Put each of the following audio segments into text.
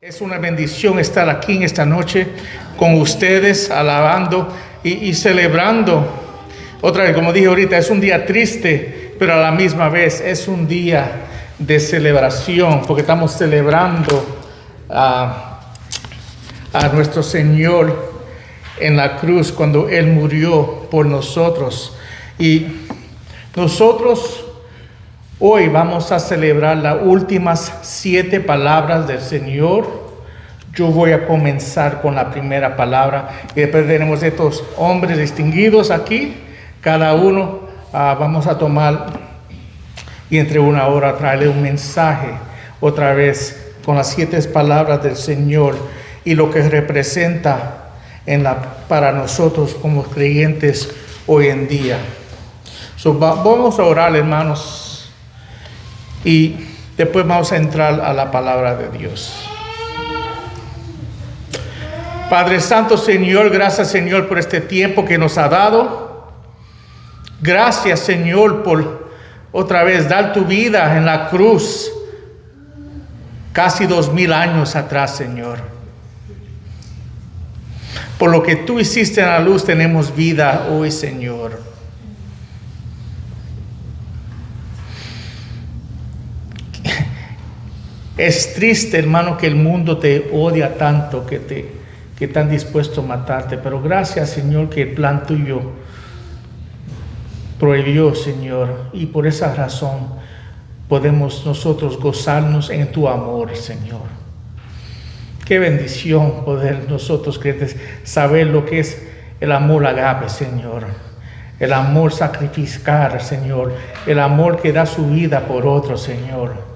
Es una bendición estar aquí en esta noche con ustedes, alabando y celebrando. Otra vez, como dije ahorita, es un día triste, pero a la misma vez es un día de celebración, porque estamos celebrando a nuestro Señor en la cruz cuando Él murió por nosotros. Y nosotros hoy vamos a celebrar las últimas 7 palabras del Señor. Yo voy a comenzar con la primera palabra y después tenemos estos hombres distinguidos aquí. Cada uno vamos a tomar y entre una hora traerle un mensaje otra vez con las 7 palabras del Señor y lo que representa para nosotros como creyentes hoy en día. Vamos a orar, hermanos, y después vamos a entrar a la palabra de Dios. Padre Santo, Señor, gracias, Señor, por este tiempo que nos ha dado. Gracias, Señor, por otra vez dar tu vida en la cruz casi 2000 años atrás, Señor. Por lo que tú hiciste en la luz tenemos vida hoy, Señor. Es triste, hermano, que el mundo te odia tanto, que están dispuestos a matarte. Pero gracias, Señor, que el plan tuyo prohibió, Señor. Y por esa razón podemos nosotros gozarnos en tu amor, Señor. Qué bendición poder nosotros, creyentes, saber lo que es el amor agape, Señor. El amor sacrificar, Señor. El amor que da su vida por otro, Señor.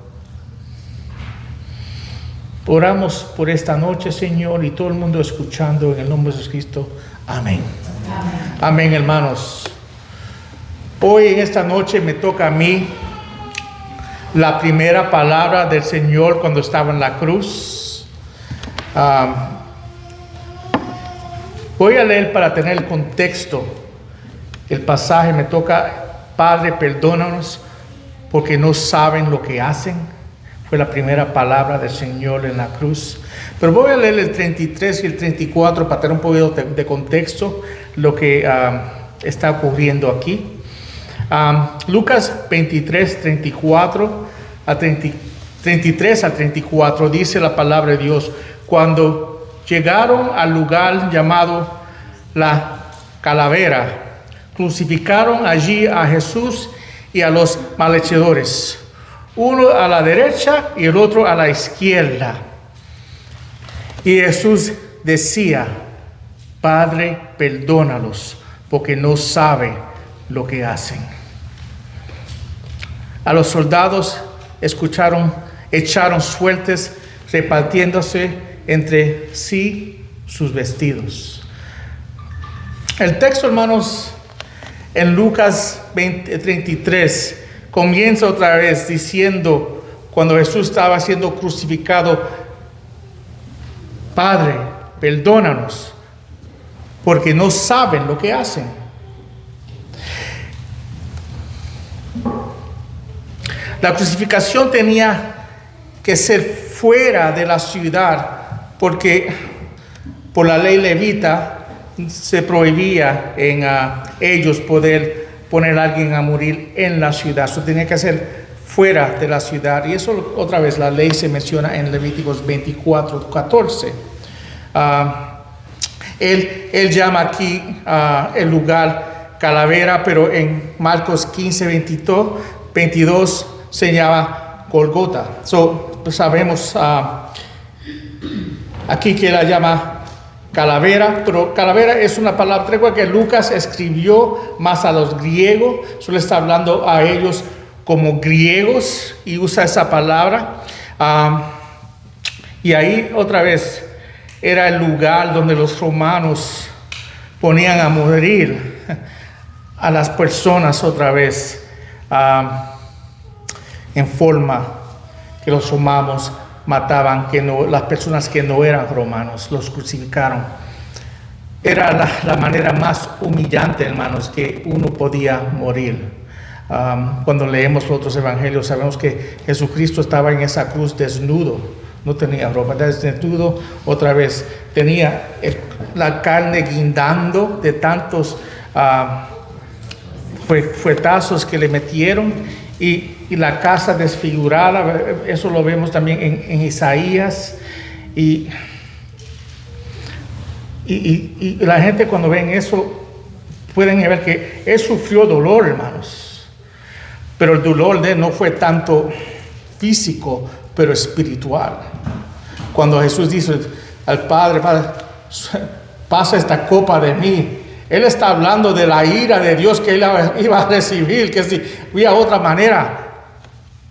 Oramos por esta noche, Señor, y todo el mundo escuchando en el nombre de Jesucristo. Amén. Amén. Amén, hermanos. Hoy en esta noche me toca a mí la primera palabra del Señor cuando estaba en la cruz. Voy a leer para tener el contexto. El pasaje me toca: Padre, perdónanos porque no saben lo que hacen. Fue la primera palabra del Señor en la cruz. Pero voy a leer el 33 y el 34 para tener un poquito de contexto lo que está ocurriendo aquí. Lucas 23, 34 a 33 a 34 dice la palabra de Dios: cuando llegaron al lugar llamado la Calavera, crucificaron allí a Jesús y a los malhechores, uno a la derecha y el otro a la izquierda. Y Jesús decía: Padre, perdónalos, porque no saben lo que hacen. A los soldados echaron suertes, repartiéndose entre sí sus vestidos. El texto, hermanos, en Lucas 33 comienza otra vez diciendo, cuando Jesús estaba siendo crucificado: Padre, perdónanos, porque no saben lo que hacen. La crucificación tenía que ser fuera de la ciudad, porque por la ley levita se prohibía en ellos poder poner a alguien a morir en la ciudad. Eso tenía que ser fuera de la ciudad. Y eso otra vez la ley se menciona en Levíticos 24, 14. Él llama aquí el lugar Calavera, pero en Marcos 15, 22 se llama Golgota. Sabemos aquí que la llama Calavera, pero calavera es una palabra que Lucas escribió más a los griegos. Solo está hablando a ellos como griegos y usa esa palabra. Y ahí otra vez era el lugar donde los romanos ponían a morir a las personas otra vez, en forma que los romanos mataban, las personas que no eran romanos, los crucificaron. Era la manera más humillante, hermanos, que uno podía morir. Cuando leemos los otros evangelios sabemos que Jesucristo estaba en esa cruz desnudo, no tenía ropa, desnudo otra vez, tenía la carne guindando de tantos fuetazos que le metieron, y la casa desfigurada. Eso lo vemos también en Isaías, y la gente cuando ven eso pueden ver que él sufrió dolor, hermanos, pero el dolor de él no fue tanto físico, pero espiritual. Cuando Jesús dice al Padre, pasa esta copa de mí, él está hablando de la ira de Dios que él iba a recibir, que si había otra manera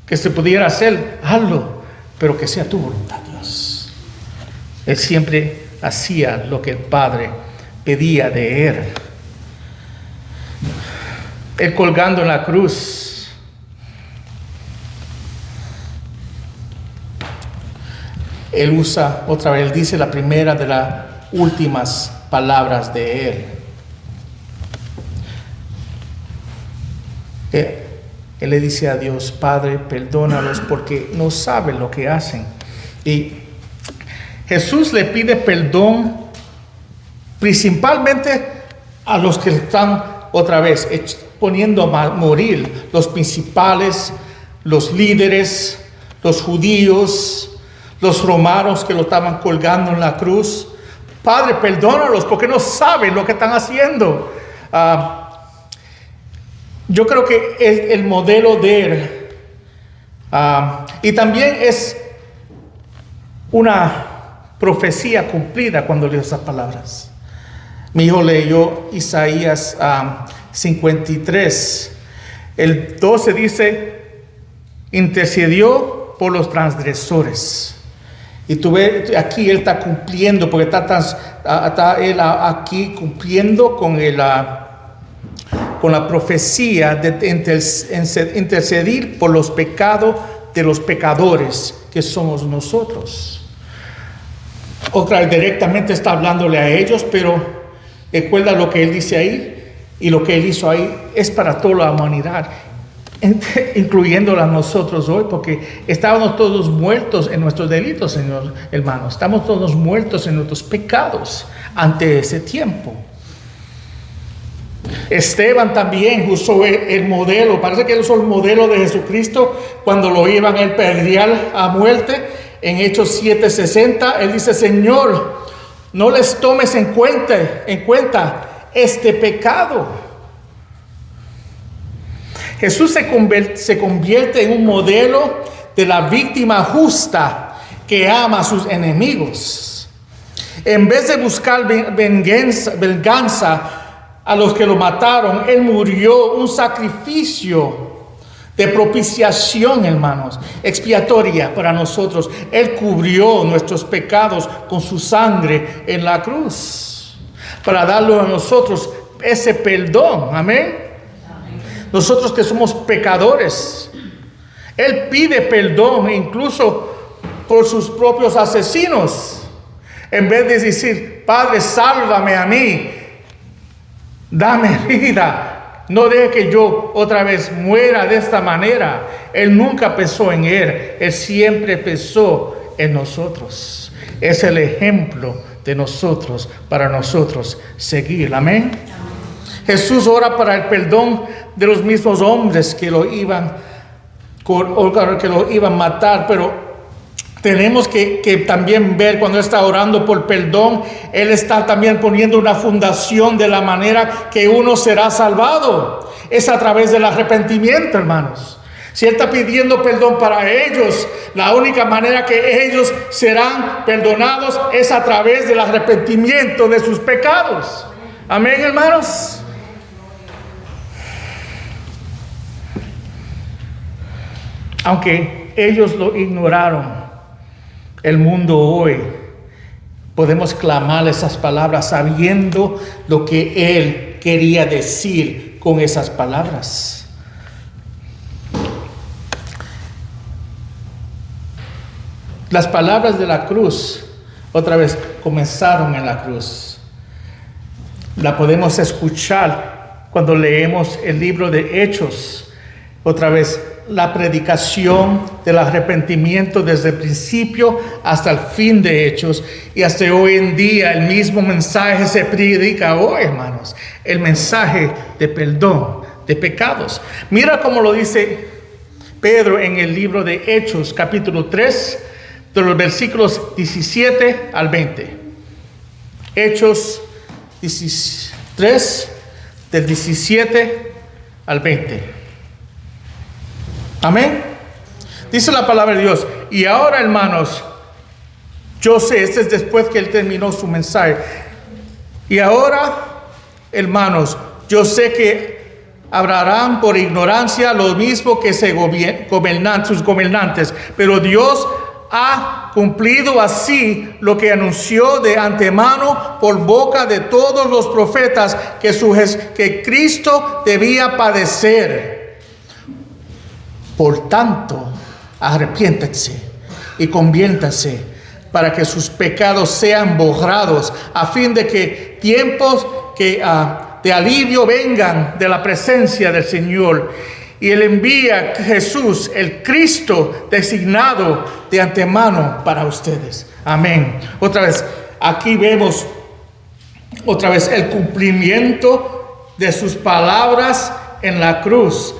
que se pudiera hacer, hazlo, pero que sea tu voluntad, Dios. Él siempre hacía lo que el Padre pedía de él. Él colgando en la cruz, él usa otra vez, él dice la primera de las últimas palabras de él. Él le dice a Dios: Padre, perdónalos porque no saben lo que hacen. Y Jesús le pide perdón principalmente a los que están otra vez poniendo a morir, los principales, los líderes, los judíos, los romanos que lo estaban colgando en la cruz. Padre, perdónalos porque no saben lo que están haciendo. Yo creo que es el modelo de él. Y también es una profecía cumplida cuando leo esas palabras. Mi hijo leyó Isaías 53. El 12 dice: intercedió por los transgresores. Y tú ves, aquí él está cumpliendo, porque está él aquí cumpliendo con la profecía de intercedir por los pecados de los pecadores, que somos nosotros. Otra directamente está hablándole a ellos, pero recuerda lo que él dice ahí, y lo que él hizo ahí es para toda la humanidad, incluyéndola a nosotros hoy, porque estábamos todos muertos en nuestros delitos, Señor, hermanos. Estamos todos muertos en nuestros pecados ante ese tiempo. Esteban también usó el modelo, parece que él usó el modelo de Jesucristo cuando lo iban a apedrear a muerte. En Hechos 7:60, él dice: Señor, no les tomes en cuenta este pecado. Jesús se convierte en un modelo de la víctima justa que ama a sus enemigos. En vez de buscar venganza a los que lo mataron, él murió un sacrificio de propiciación, hermanos, expiatoria para nosotros. Él cubrió nuestros pecados con su sangre en la cruz, para darlo a nosotros ese perdón. Amén. Nosotros que somos pecadores, él pide perdón incluso por sus propios asesinos. En vez de decir: Padre, sálvame a mí, dame vida, no deje que yo otra vez muera de esta manera. Él nunca pensó en él siempre pensó en nosotros. Es el ejemplo de nosotros, para nosotros seguir. Amén. Jesús ora para el perdón de los mismos hombres que lo iban a matar, pero tenemos que también ver, cuando Él está orando por perdón, Él está también poniendo una fundación de la manera que uno será salvado. Es a través del arrepentimiento, hermanos. Si Él está pidiendo perdón para ellos, la única manera que ellos serán perdonados es a través del arrepentimiento de sus pecados. Amén, hermanos. Aunque ellos lo ignoraron, el mundo hoy podemos clamar esas palabras sabiendo lo que Él quería decir con esas palabras. Las palabras de la cruz, otra vez, comenzaron en la cruz. La podemos escuchar cuando leemos el libro de Hechos. Otra vez, la predicación del arrepentimiento desde el principio hasta el fin de Hechos, y hasta hoy en día el mismo mensaje se predica hoy, hermanos, el mensaje de perdón de pecados. Mira cómo lo dice Pedro en el libro de Hechos, capítulo 3, de los versículos 17 al 20. Hechos 3, del 17 al 20. Amén. Dice la palabra de Dios. Y ahora, hermanos, yo sé, este es después que él terminó su mensaje. Y ahora, hermanos, yo sé que hablarán por ignorancia lo mismo que sus gobernantes, pero Dios ha cumplido así lo que anunció de antemano por boca de todos los profetas, que Cristo debía padecer. Por tanto, arrepiéntanse y conviértanse para que sus pecados sean borrados, a fin de que tiempos de alivio vengan de la presencia del Señor. Y Él envía a Jesús, el Cristo designado de antemano para ustedes. Amén. Otra vez, aquí vemos otra vez el cumplimiento de sus palabras en la cruz.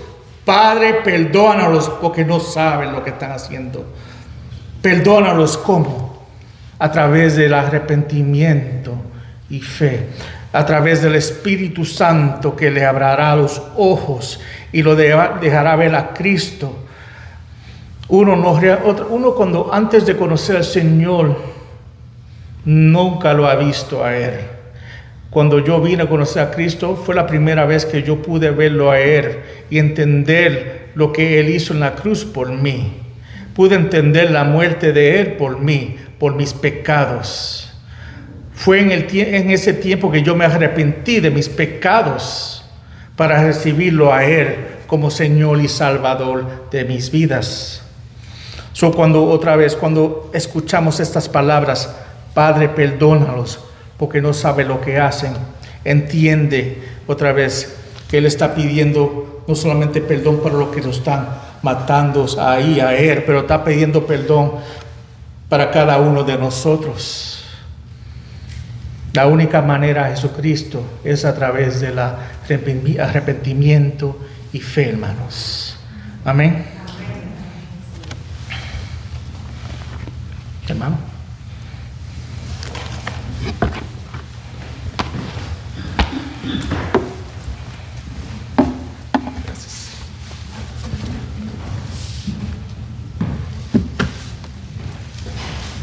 Padre, perdónalos porque no saben lo que están haciendo. Perdónalos, ¿cómo? A través del arrepentimiento y fe. A través del Espíritu Santo que le abrirá los ojos y lo dejará ver a Cristo. Uno cuando antes de conocer al Señor nunca lo ha visto a Él. Cuando yo vine a conocer a Cristo, fue la primera vez que yo pude verlo a Él y entender lo que Él hizo en la cruz por mí. Pude entender la muerte de Él por mí, por mis pecados. Fue en ese tiempo que yo me arrepentí de mis pecados para recibirlo a Él como Señor y Salvador de mis vidas. Cuando escuchamos estas palabras, Padre, perdónalos, porque no sabe lo que hacen, entiende otra vez que Él está pidiendo no solamente perdón por lo que nos están matando ahí a Él, pero está pidiendo perdón para cada uno de nosotros. La única manera a Jesucristo es a través del arrepentimiento y fe, hermanos. Amén. Hermano.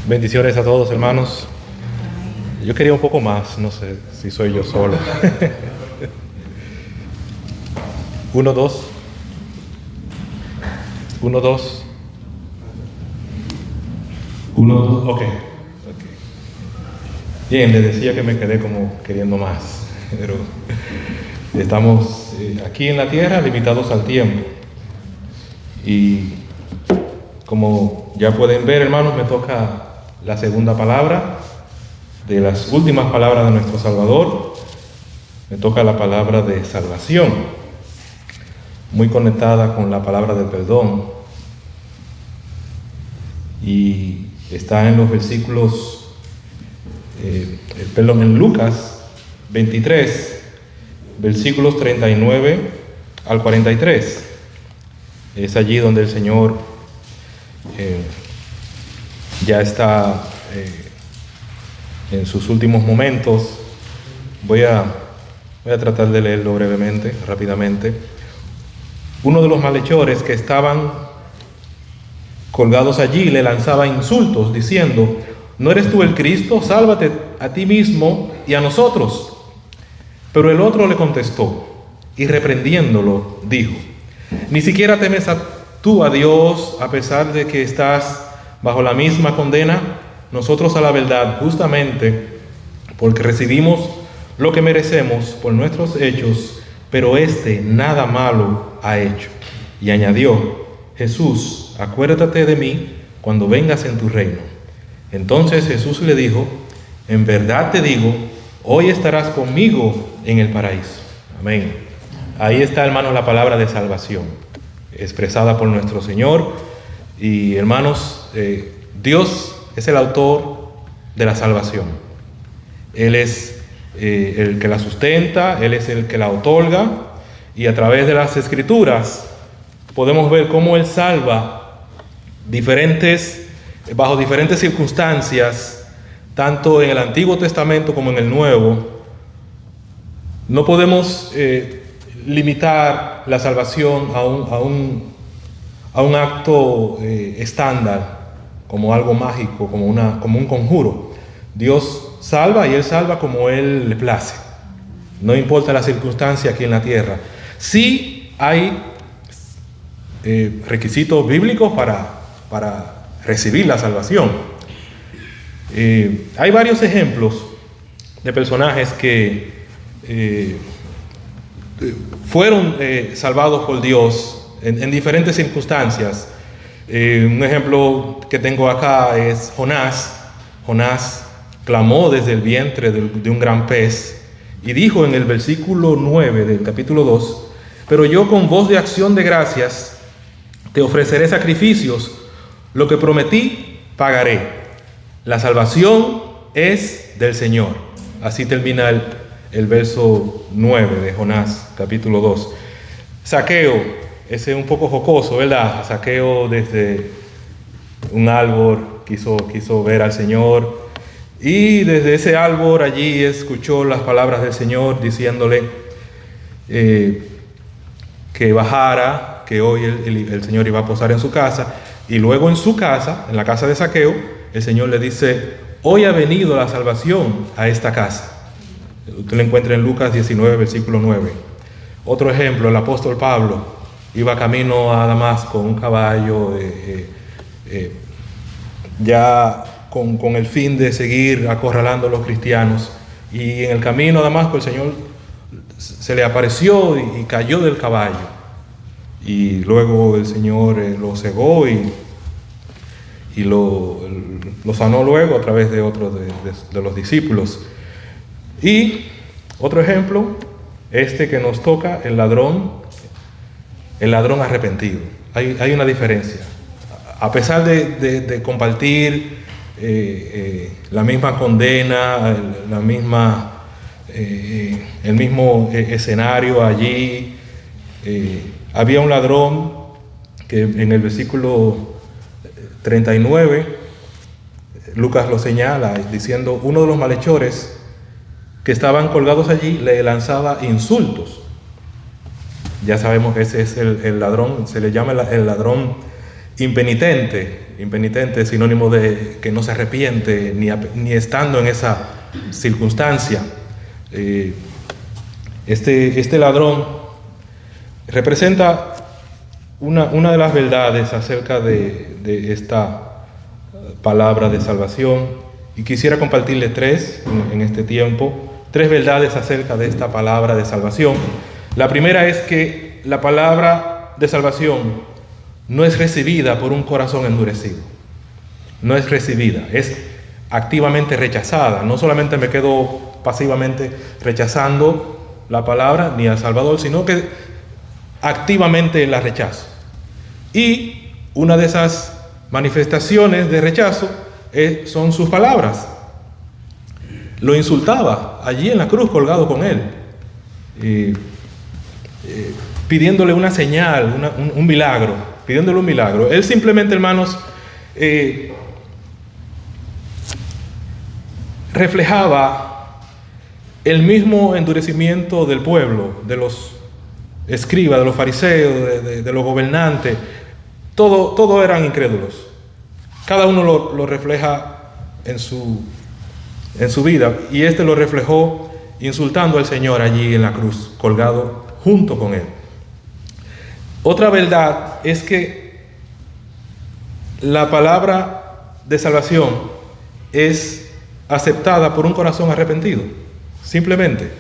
Bendiciones a todos, hermanos. Yo quería un poco más, no sé si soy yo solo. 1, 2. 1, 2. 1, 2. Ok. Bien, les decía que me quedé como queriendo más, pero estamos aquí en la tierra limitados al tiempo. Y como ya pueden ver, hermanos, me toca la segunda palabra de las últimas palabras de nuestro Salvador. Me toca la palabra de salvación, muy conectada con la palabra de perdón, y está en los versículos en Lucas 23, versículos 39 al 43. Es allí donde el Señor ya está en sus últimos momentos. Voy a tratar de leerlo brevemente, rápidamente. Uno de los malhechores que estaban colgados allí le lanzaba insultos diciendo: ¿no eres tú el Cristo? Sálvate a ti mismo y a nosotros. Pero el otro le contestó y reprendiéndolo dijo: ¿ni siquiera temes tú a Dios a pesar de que estás bajo la misma condena? Nosotros a la verdad, justamente porque recibimos lo que merecemos por nuestros hechos, pero este nada malo ha hecho. Y añadió: Jesús, acuérdate de mí cuando vengas en tu reino. Entonces Jesús le dijo: en verdad te digo, hoy estarás conmigo en el paraíso. Amén. Ahí está, hermanos, la palabra de salvación. expresada por nuestro Señor. Y hermanos, Dios es el autor de la salvación. Él es el que la sustenta, Él es el que la otorga, y a través de las Escrituras podemos ver cómo Él salva bajo diferentes circunstancias, tanto en el Antiguo Testamento como en el Nuevo. No podemos limitar la salvación a un acto estándar, como algo mágico, como un conjuro. Dios salva y Él salva como Él le place. No importa la circunstancia aquí en la tierra. Sí hay requisitos bíblicos para recibir la salvación. Hay varios ejemplos de personajes que fueron salvados por Dios en diferentes circunstancias. Un ejemplo que tengo acá es Jonás. Jonás clamó desde el vientre de un gran pez y dijo en el versículo 9 del capítulo 2: pero yo con voz de acción de gracias te ofreceré sacrificios, lo que prometí pagaré. La salvación es del Señor. Así termina el verso 9 de Jonás, capítulo 2. Zaqueo, ese es un poco jocoso, ¿verdad? Zaqueo desde un árbol quiso ver al Señor, y desde ese árbol allí escuchó las palabras del Señor diciéndole que bajara, que hoy el Señor iba a posar en su casa. Y luego en su casa, en la casa de Zaqueo, el Señor le dice: hoy ha venido la salvación a esta casa. Usted lo encuentra en Lucas 19, versículo 9. Otro ejemplo, el apóstol Pablo iba camino a Damasco con un caballo, ya con el fin de seguir acorralando a los cristianos. Y en el camino a Damasco el Señor se le apareció y cayó del caballo. Y luego el Señor lo cegó y lo sanó luego a través de otro de los discípulos. Y otro ejemplo, que nos toca, el ladrón arrepentido. Hay una diferencia. A pesar de compartir la misma condena, el mismo escenario allí, había un ladrón que en el versículo 39, Lucas lo señala diciendo: uno de los malhechores que estaban colgados allí le lanzaba insultos. Ya sabemos que ese es el ladrón, se le llama el ladrón impenitente. Impenitente es sinónimo de que no se arrepiente ni estando en esa circunstancia. Este ladrón representa una de las verdades acerca de esta palabra de salvación, y quisiera compartirle tres en este tiempo, tres verdades acerca de esta palabra de salvación. La primera es que la palabra de salvación no es recibida por un corazón endurecido. No es recibida, es activamente rechazada. No solamente me quedo pasivamente rechazando la palabra ni al Salvador, sino que activamente la rechazo. Y una de esas manifestaciones de rechazo son sus palabras. Lo insultaba allí en la cruz colgado con él, pidiéndole una señal, un milagro, pidiéndole un milagro. Él simplemente, hermanos, reflejaba el mismo endurecimiento del pueblo, de los escribas, de los fariseos, de los gobernantes. Todos eran incrédulos. Cada uno lo refleja en su vida, y este lo reflejó insultando al Señor allí en la cruz, colgado junto con él. Otra verdad es que la palabra de salvación es aceptada por un corazón arrepentido. Simplemente,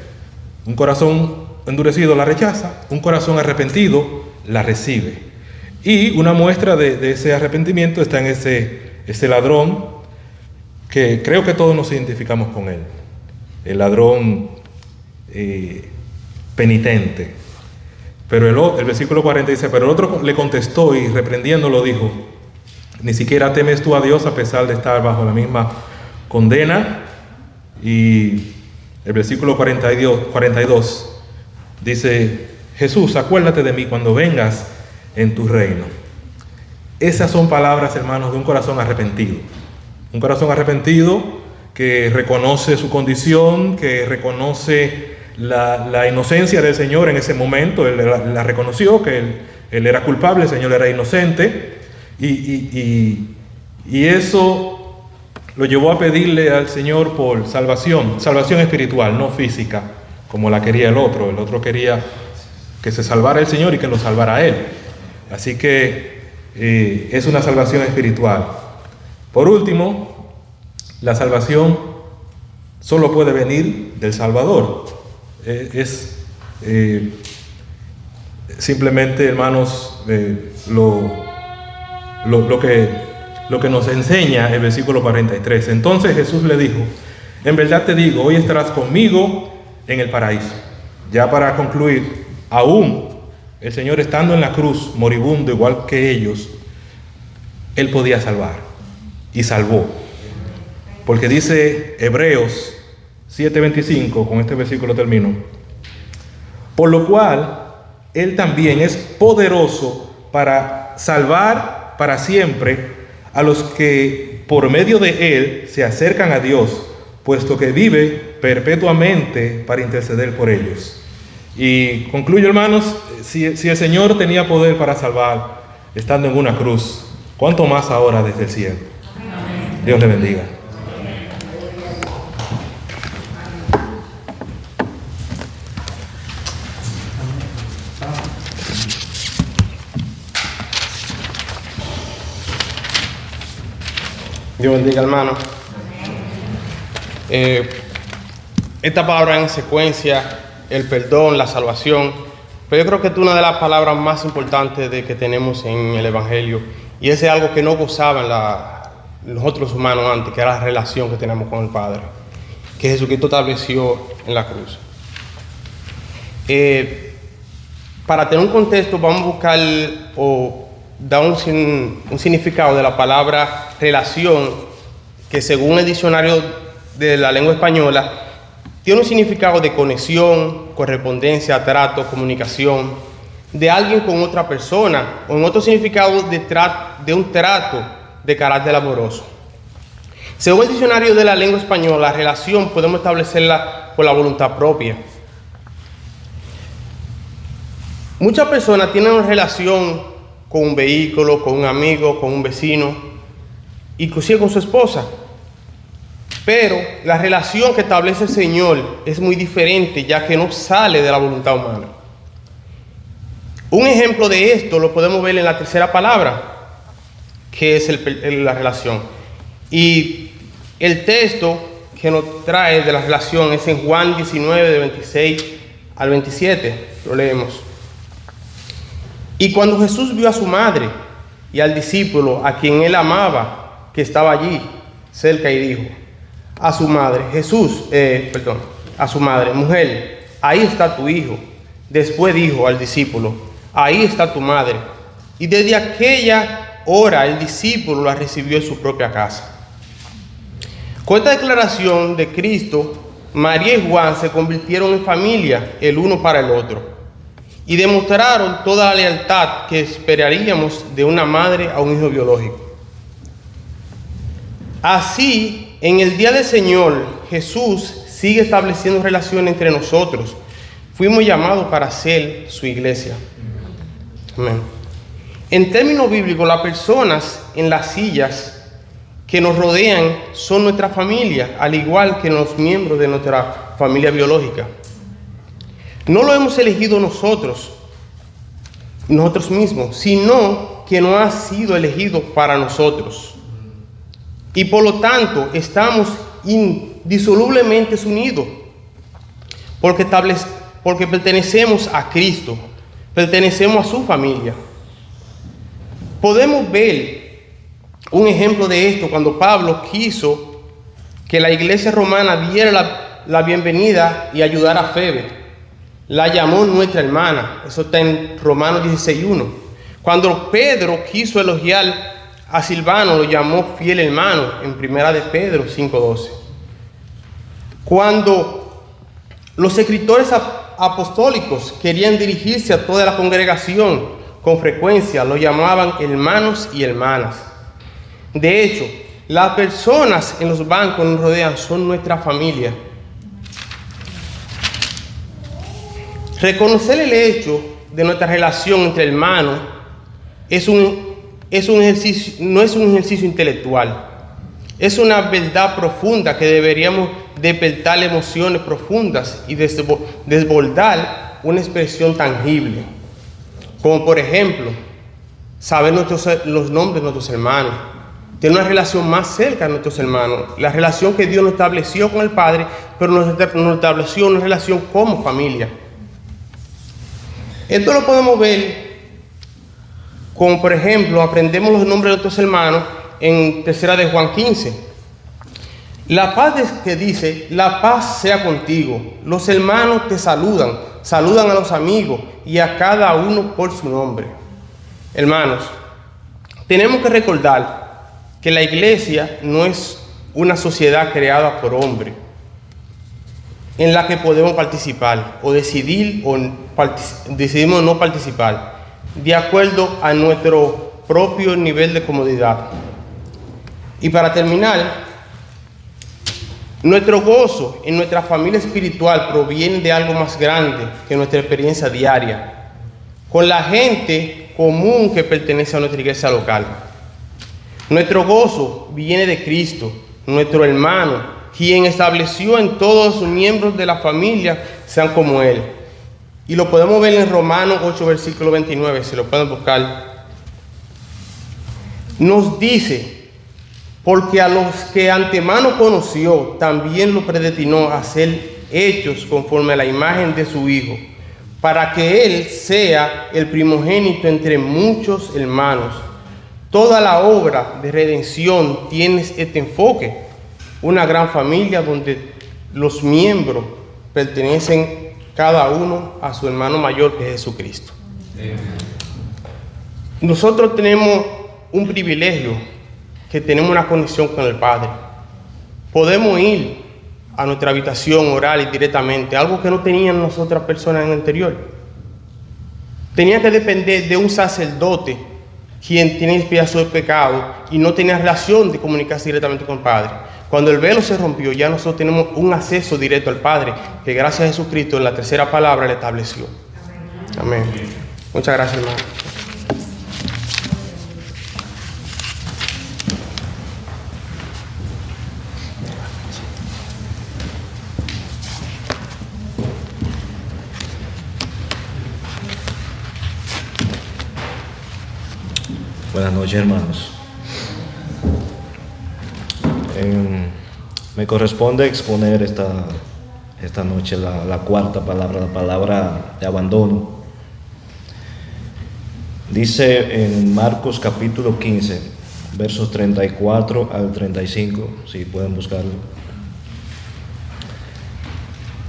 un corazón endurecido la rechaza, un corazón arrepentido la recibe. Y una muestra de ese arrepentimiento está en ese ladrón, que creo que todos nos identificamos con él. El ladrón penitente. Pero el versículo 40 dice, pero el otro le contestó y reprendiéndolo dijo, ni siquiera temes tú a Dios a pesar de estar bajo la misma condena. Y el versículo 42 dice, Jesús, acuérdate de mí cuando vengas en tu reino. Esas son palabras, hermanos, de un corazón arrepentido. Un corazón arrepentido que reconoce su condición, que reconoce la inocencia del Señor en ese momento. Él la reconoció, que él era culpable, el Señor era inocente. Y eso lo llevó a pedirle al Señor por salvación espiritual, no física, como la quería el otro. El otro quería que se salvara el Señor y que lo salvara a él. Así que es una salvación espiritual. Por último, la salvación solo puede venir del Salvador. Simplemente, hermanos, lo que nos enseña el versículo 43. Entonces Jesús le dijo, en verdad te digo, hoy estarás conmigo en el paraíso. Ya para concluir, aún el Señor estando en la cruz, moribundo igual que ellos, Él podía salvar y salvó. Porque dice Hebreos 7:25, con este versículo termino, por lo cual Él también es poderoso para salvar para siempre a los que por medio de Él se acercan a Dios, puesto que vive perpetuamente para interceder por ellos. Y concluyo, hermanos, si el Señor tenía poder para salvar estando en una cruz, ¿cuánto más ahora desde el cielo? Dios le bendiga. Dios bendiga, hermano. Esta palabra en secuencia, el perdón, la salvación, pero yo creo que es una de las palabras más importantes que tenemos en el Evangelio, y ese es algo que no gozaban los otros humanos antes, que era la relación que tenemos con el Padre, que Jesucristo estableció en la cruz. Para tener un contexto, vamos a buscar o dar un significado de la palabra relación, que según el diccionario de la lengua española tiene un significado de conexión, correspondencia, trato, comunicación de alguien con otra persona, o en otro significado de un trato de carácter amoroso. Según el diccionario de la lengua española, la relación podemos establecerla por la voluntad propia. Muchas personas tienen una relación con un vehículo, con un amigo, con un vecino, inclusive con su esposa. Pero la relación que establece el Señor es muy diferente, ya que no sale de la voluntad humana. Un ejemplo de esto lo podemos ver en la tercera palabra, que es la relación. Y el texto que nos trae de la relación es en Juan 19, de 26 al 27. Lo leemos. Y cuando Jesús vio a su madre y al discípulo a quien él amaba, que estaba allí cerca, y dijo a su madre, a su madre, mujer, ahí está tu hijo. Después dijo al discípulo, ahí está tu madre. Y desde aquella hora el discípulo la recibió en su propia casa. Con esta declaración de Cristo, María y Juan se convirtieron en familia el uno para el otro, y demostraron toda la lealtad que esperaríamos de una madre a un hijo biológico. Así, en el día del Señor, Jesús sigue estableciendo relaciones entre nosotros. Fuimos llamados para ser su iglesia. Amén. En términos bíblicos, las personas en las sillas que nos rodean son nuestra familia, al igual que los miembros de nuestra familia biológica. No lo hemos elegido nosotros mismos, sino que nos ha sido elegido para nosotros. Y por lo tanto, estamos indisolublemente unidos, porque pertenecemos a Cristo, pertenecemos a su familia. Podemos ver un ejemplo de esto cuando Pablo quiso que la iglesia romana diera la bienvenida y ayudara a Febe. la llamó nuestra hermana. Eso está en Romanos 16:1. Cuando Pedro quiso elogiar a Silvano, lo llamó fiel hermano en 1 de Pedro 5:12. Cuando los escritores apostólicos querían dirigirse a toda la congregación, con frecuencia lo llamaban hermanos y hermanas. De hecho, las personas en los bancos que nos rodean son nuestra familia. Reconocer el hecho de nuestra relación entre hermanos no es un ejercicio intelectual. Es una verdad profunda que deberíamos despertar emociones profundas y desbordar una expresión tangible. Como por ejemplo, saber los nombres de nuestros hermanos, tener una relación más cerca de nuestros hermanos, la relación que Dios nos estableció con el Padre, pero nos estableció una relación como familia. Esto lo podemos ver como por ejemplo, aprendemos los nombres de nuestros hermanos en 3 de Juan 15. La paz que dice, la paz sea contigo. Los hermanos te saludan a los amigos y a cada uno por su nombre. Hermanos, tenemos que recordar que la iglesia no es una sociedad creada por hombres en la que podemos participar o decidimos no participar de acuerdo a nuestro propio nivel de comodidad. Y para terminar, nuestro gozo en nuestra familia espiritual proviene de algo más grande que nuestra experiencia diaria con la gente común que pertenece a nuestra iglesia local. Nuestro gozo viene de Cristo, nuestro hermano, quien estableció en todos sus miembros de la familia sean como Él. Y lo podemos ver en Romanos 8, versículo 29, si lo pueden buscar. Nos dice, porque a los que antemano conoció, también lo predestinó a ser hechos conforme a la imagen de su Hijo, para que Él sea el primogénito entre muchos hermanos. Toda la obra de redención tiene este enfoque, una gran familia donde los miembros pertenecen cada uno a su hermano mayor, que es Jesucristo. Nosotros tenemos un privilegio, que tenemos una conexión con el Padre. Podemos ir a nuestra habitación, orar directamente, algo que no tenían las otras personas en el anterior. Tenía que depender de un sacerdote, quien tiene expiación de pecado y no tenía relación de comunicarse directamente con el Padre. Cuando el velo se rompió, ya nosotros tenemos un acceso directo al Padre, que gracias a Jesucristo en la tercera palabra le estableció. Amén. Muchas gracias, hermano. Buenas noches, hermanos. Me corresponde exponer esta noche la cuarta palabra, la palabra de abandono. Dice en Marcos capítulo 15, versos 34 al 35, si pueden buscarlo.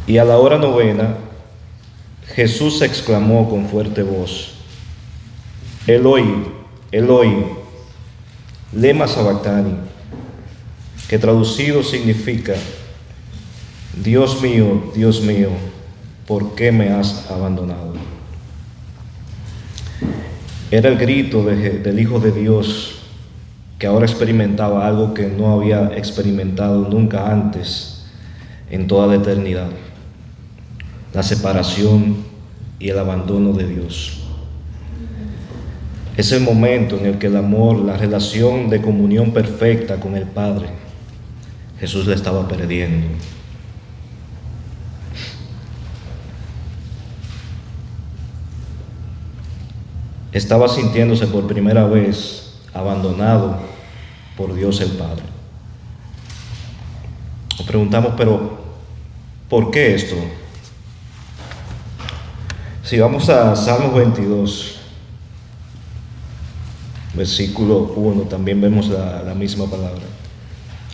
Y a la hora novena, Jesús exclamó con fuerte voz: Eloi, Eloi, lema sabactani, que traducido significa: Dios mío, ¿por qué me has abandonado? Era el grito del Hijo de Dios, que ahora experimentaba algo que no había experimentado nunca antes en toda la eternidad: la separación y el abandono de Dios. Es el momento en el que el amor, la relación de comunión perfecta con el Padre, Jesús le estaba perdiendo. Estaba sintiéndose por primera vez abandonado por Dios el Padre. Nos preguntamos, pero ¿por qué esto? Si vamos a Salmos 22, versículo 1, también vemos la misma palabra.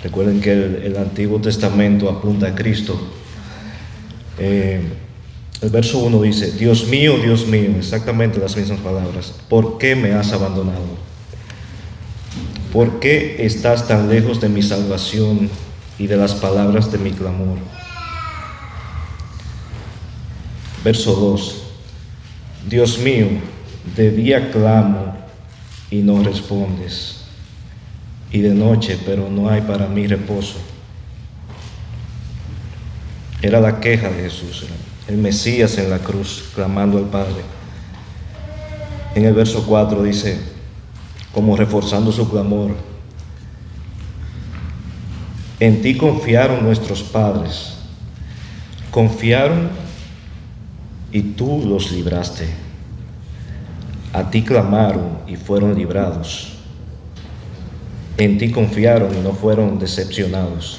Recuerden que el Antiguo Testamento apunta a Cristo. El verso 1 dice, Dios mío, exactamente las mismas palabras, ¿por qué me has abandonado? ¿Por qué estás tan lejos de mi salvación y de las palabras de mi clamor? Verso 2, Dios mío, de día clamo y no respondes, y de noche, pero no hay para mí reposo. Era la queja de Jesús, el Mesías en la cruz, clamando al Padre. En el verso 4 dice, como reforzando su clamor, en ti confiaron nuestros padres, confiaron y tú los libraste. A ti clamaron y fueron librados. En ti confiaron y no fueron decepcionados.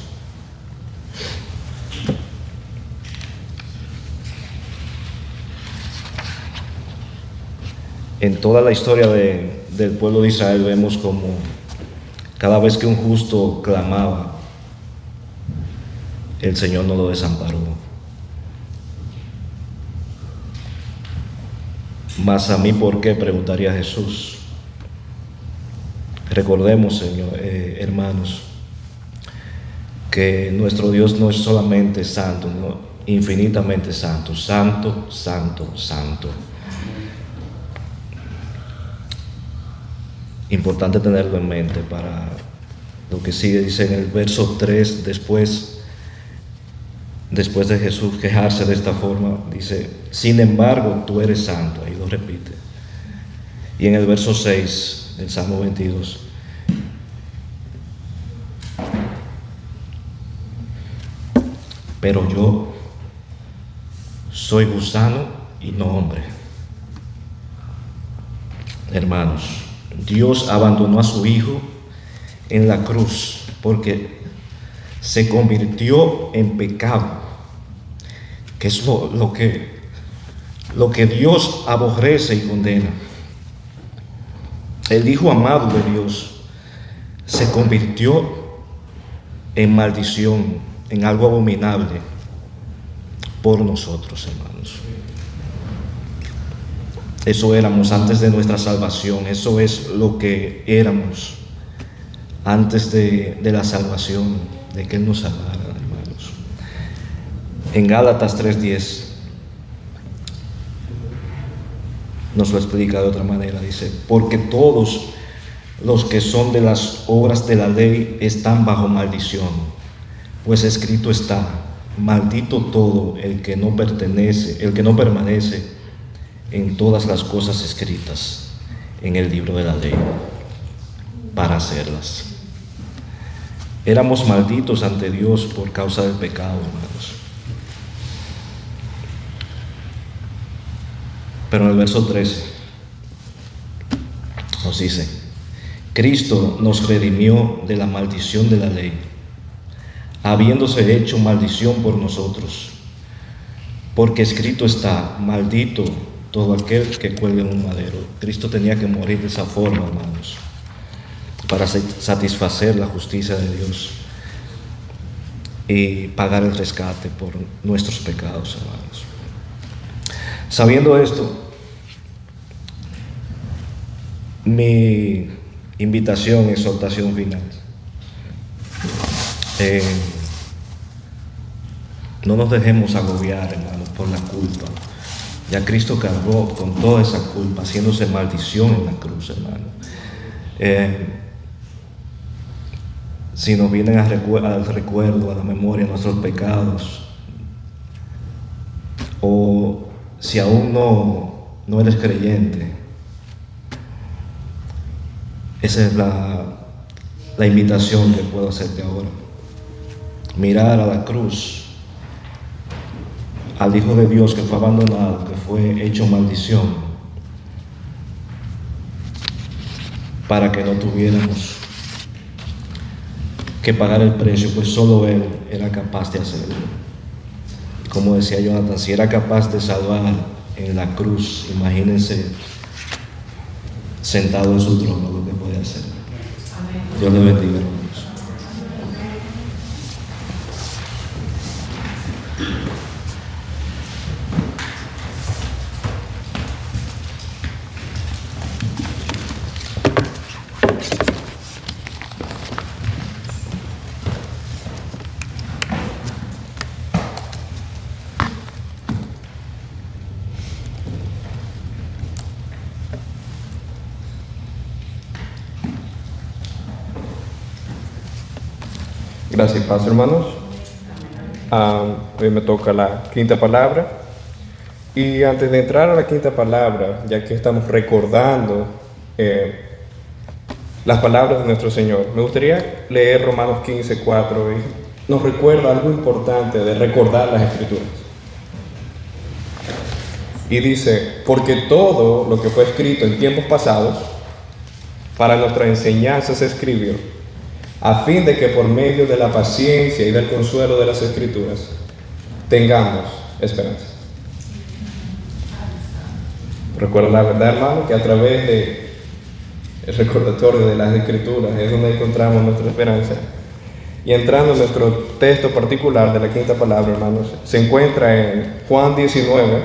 En toda la historia del pueblo de Israel vemos como cada vez que un justo clamaba, el Señor no lo desamparó. Mas a mí, ¿por qué?, preguntaría Jesús. Recordemos, Señor, hermanos, que nuestro Dios no es solamente santo, no, infinitamente santo, santo, santo, santo. Importante tenerlo en mente para lo que sigue. Dice en el verso 3, después de Jesús quejarse de esta forma, dice, sin embargo, tú eres santo. Ahí lo repite. Y en el verso 6 del Salmo 22, pero yo soy gusano y no hombre. Hermanos, Dios abandonó a su Hijo en la cruz porque se convirtió en pecado, que es lo que Dios aborrece y condena. El Hijo amado de Dios se convirtió en maldición, en algo abominable por nosotros, hermanos. Eso éramos antes de nuestra salvación. Eso es lo que éramos antes de la salvación, de que Él nos salvara, hermanos. En Gálatas 3:10 nos lo explica de otra manera. Dice, porque todos los que son de las obras de la ley están bajo maldición, pues escrito está, maldito todo el que no permanece en todas las cosas escritas en el libro de la ley para hacerlas. Éramos malditos ante Dios por causa del pecado, hermanos. Pero en el verso 13 nos dice, Cristo nos redimió de la maldición de la ley, habiéndose hecho maldición por nosotros, porque escrito está, maldito todo aquel que cuelgue en un madero. Cristo tenía que morir de esa forma, hermanos, para satisfacer la justicia de Dios y pagar el rescate por nuestros pecados, hermanos. Sabiendo esto, mi invitación, exhortación final, no nos dejemos agobiar, hermanos, por la culpa. Ya Cristo cargó con toda esa culpa, haciéndose maldición en la cruz, hermano. Si nos vienen al recuerdo, a la memoria, nuestros pecados, o si aún no eres creyente, esa es la invitación que puedo hacerte ahora. Mirar a la cruz, al Hijo de Dios que fue abandonado, que fue hecho maldición, para que no tuviéramos que pagar el precio, pues solo Él era capaz de hacerlo. Como decía Jonathan, si era capaz de salvar en la cruz, imagínense sentado en su trono lo que puede hacer. Dios le bendiga, hermanos. Gracias y paz, hermanos. Hoy me toca la quinta palabra. Y antes de entrar a la quinta palabra, ya que estamos recordando las palabras de nuestro Señor, me gustaría leer Romanos 15:4 y nos recuerda algo importante de recordar las Escrituras. Y dice: porque todo lo que fue escrito en tiempos pasados para nuestra enseñanza se escribió, a fin de que por medio de la paciencia y del consuelo de las Escrituras tengamos esperanza. Recuerda la verdad, hermano, que a través del recordatorio de las Escrituras es donde encontramos nuestra esperanza. Y entrando en nuestro texto particular de la quinta palabra, hermanos, se encuentra en Juan 19,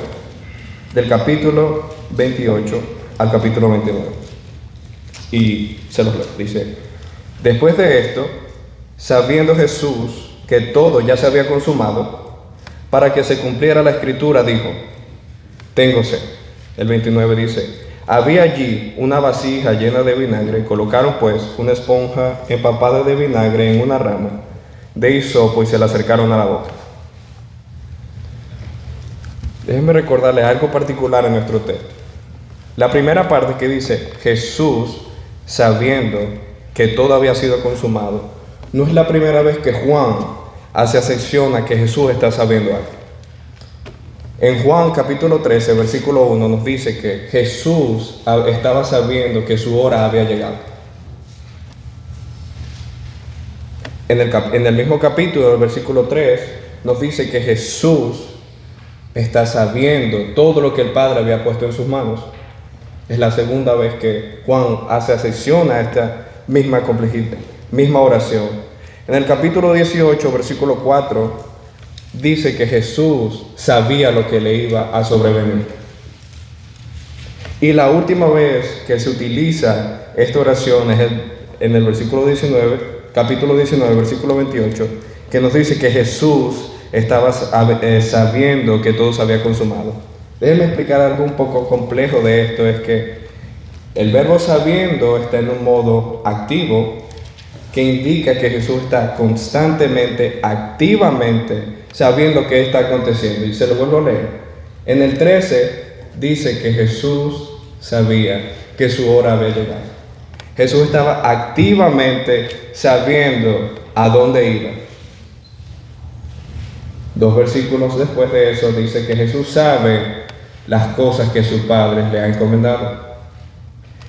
del capítulo 28 al capítulo 29. Y se los leo. Dice: después de esto, sabiendo Jesús que todo ya se había consumado, para que se cumpliera la Escritura, dijo: tengo sed. El 29 dice: había allí una vasija llena de vinagre, colocaron pues una esponja empapada de vinagre en una rama de hisopo y se la acercaron a la boca. Déjenme recordarles algo particular en nuestro texto. La primera parte que dice Jesús, sabiendo que todo había sido consumado, no es la primera vez que Juan hace acepción a que Jesús está sabiendo algo. En Juan capítulo 13, versículo 1 nos dice que Jesús estaba sabiendo que su hora había llegado. En el mismo capítulo, el versículo 3, nos dice que Jesús está sabiendo todo lo que el Padre había puesto en sus manos. Es la segunda vez que Juan hace acepción a esta misma oración. En el capítulo 18, versículo 4, dice que Jesús sabía lo que le iba a sobrevenir. Y la última vez que se utiliza esta oración es en el versículo 19, capítulo 19, versículo 28, que nos dice que Jesús estaba sabiendo que todo se había consumado. Déjenme explicar algo un poco complejo de esto. Es que el verbo sabiendo está en un modo activo, que indica que Jesús está constantemente, activamente sabiendo qué está aconteciendo. Y se lo vuelvo a leer. En el 13 dice que Jesús sabía que su hora había llegado. Jesús estaba activamente sabiendo a dónde iba. 2 versículos después de eso dice que Jesús sabe las cosas que su Padre le ha encomendado.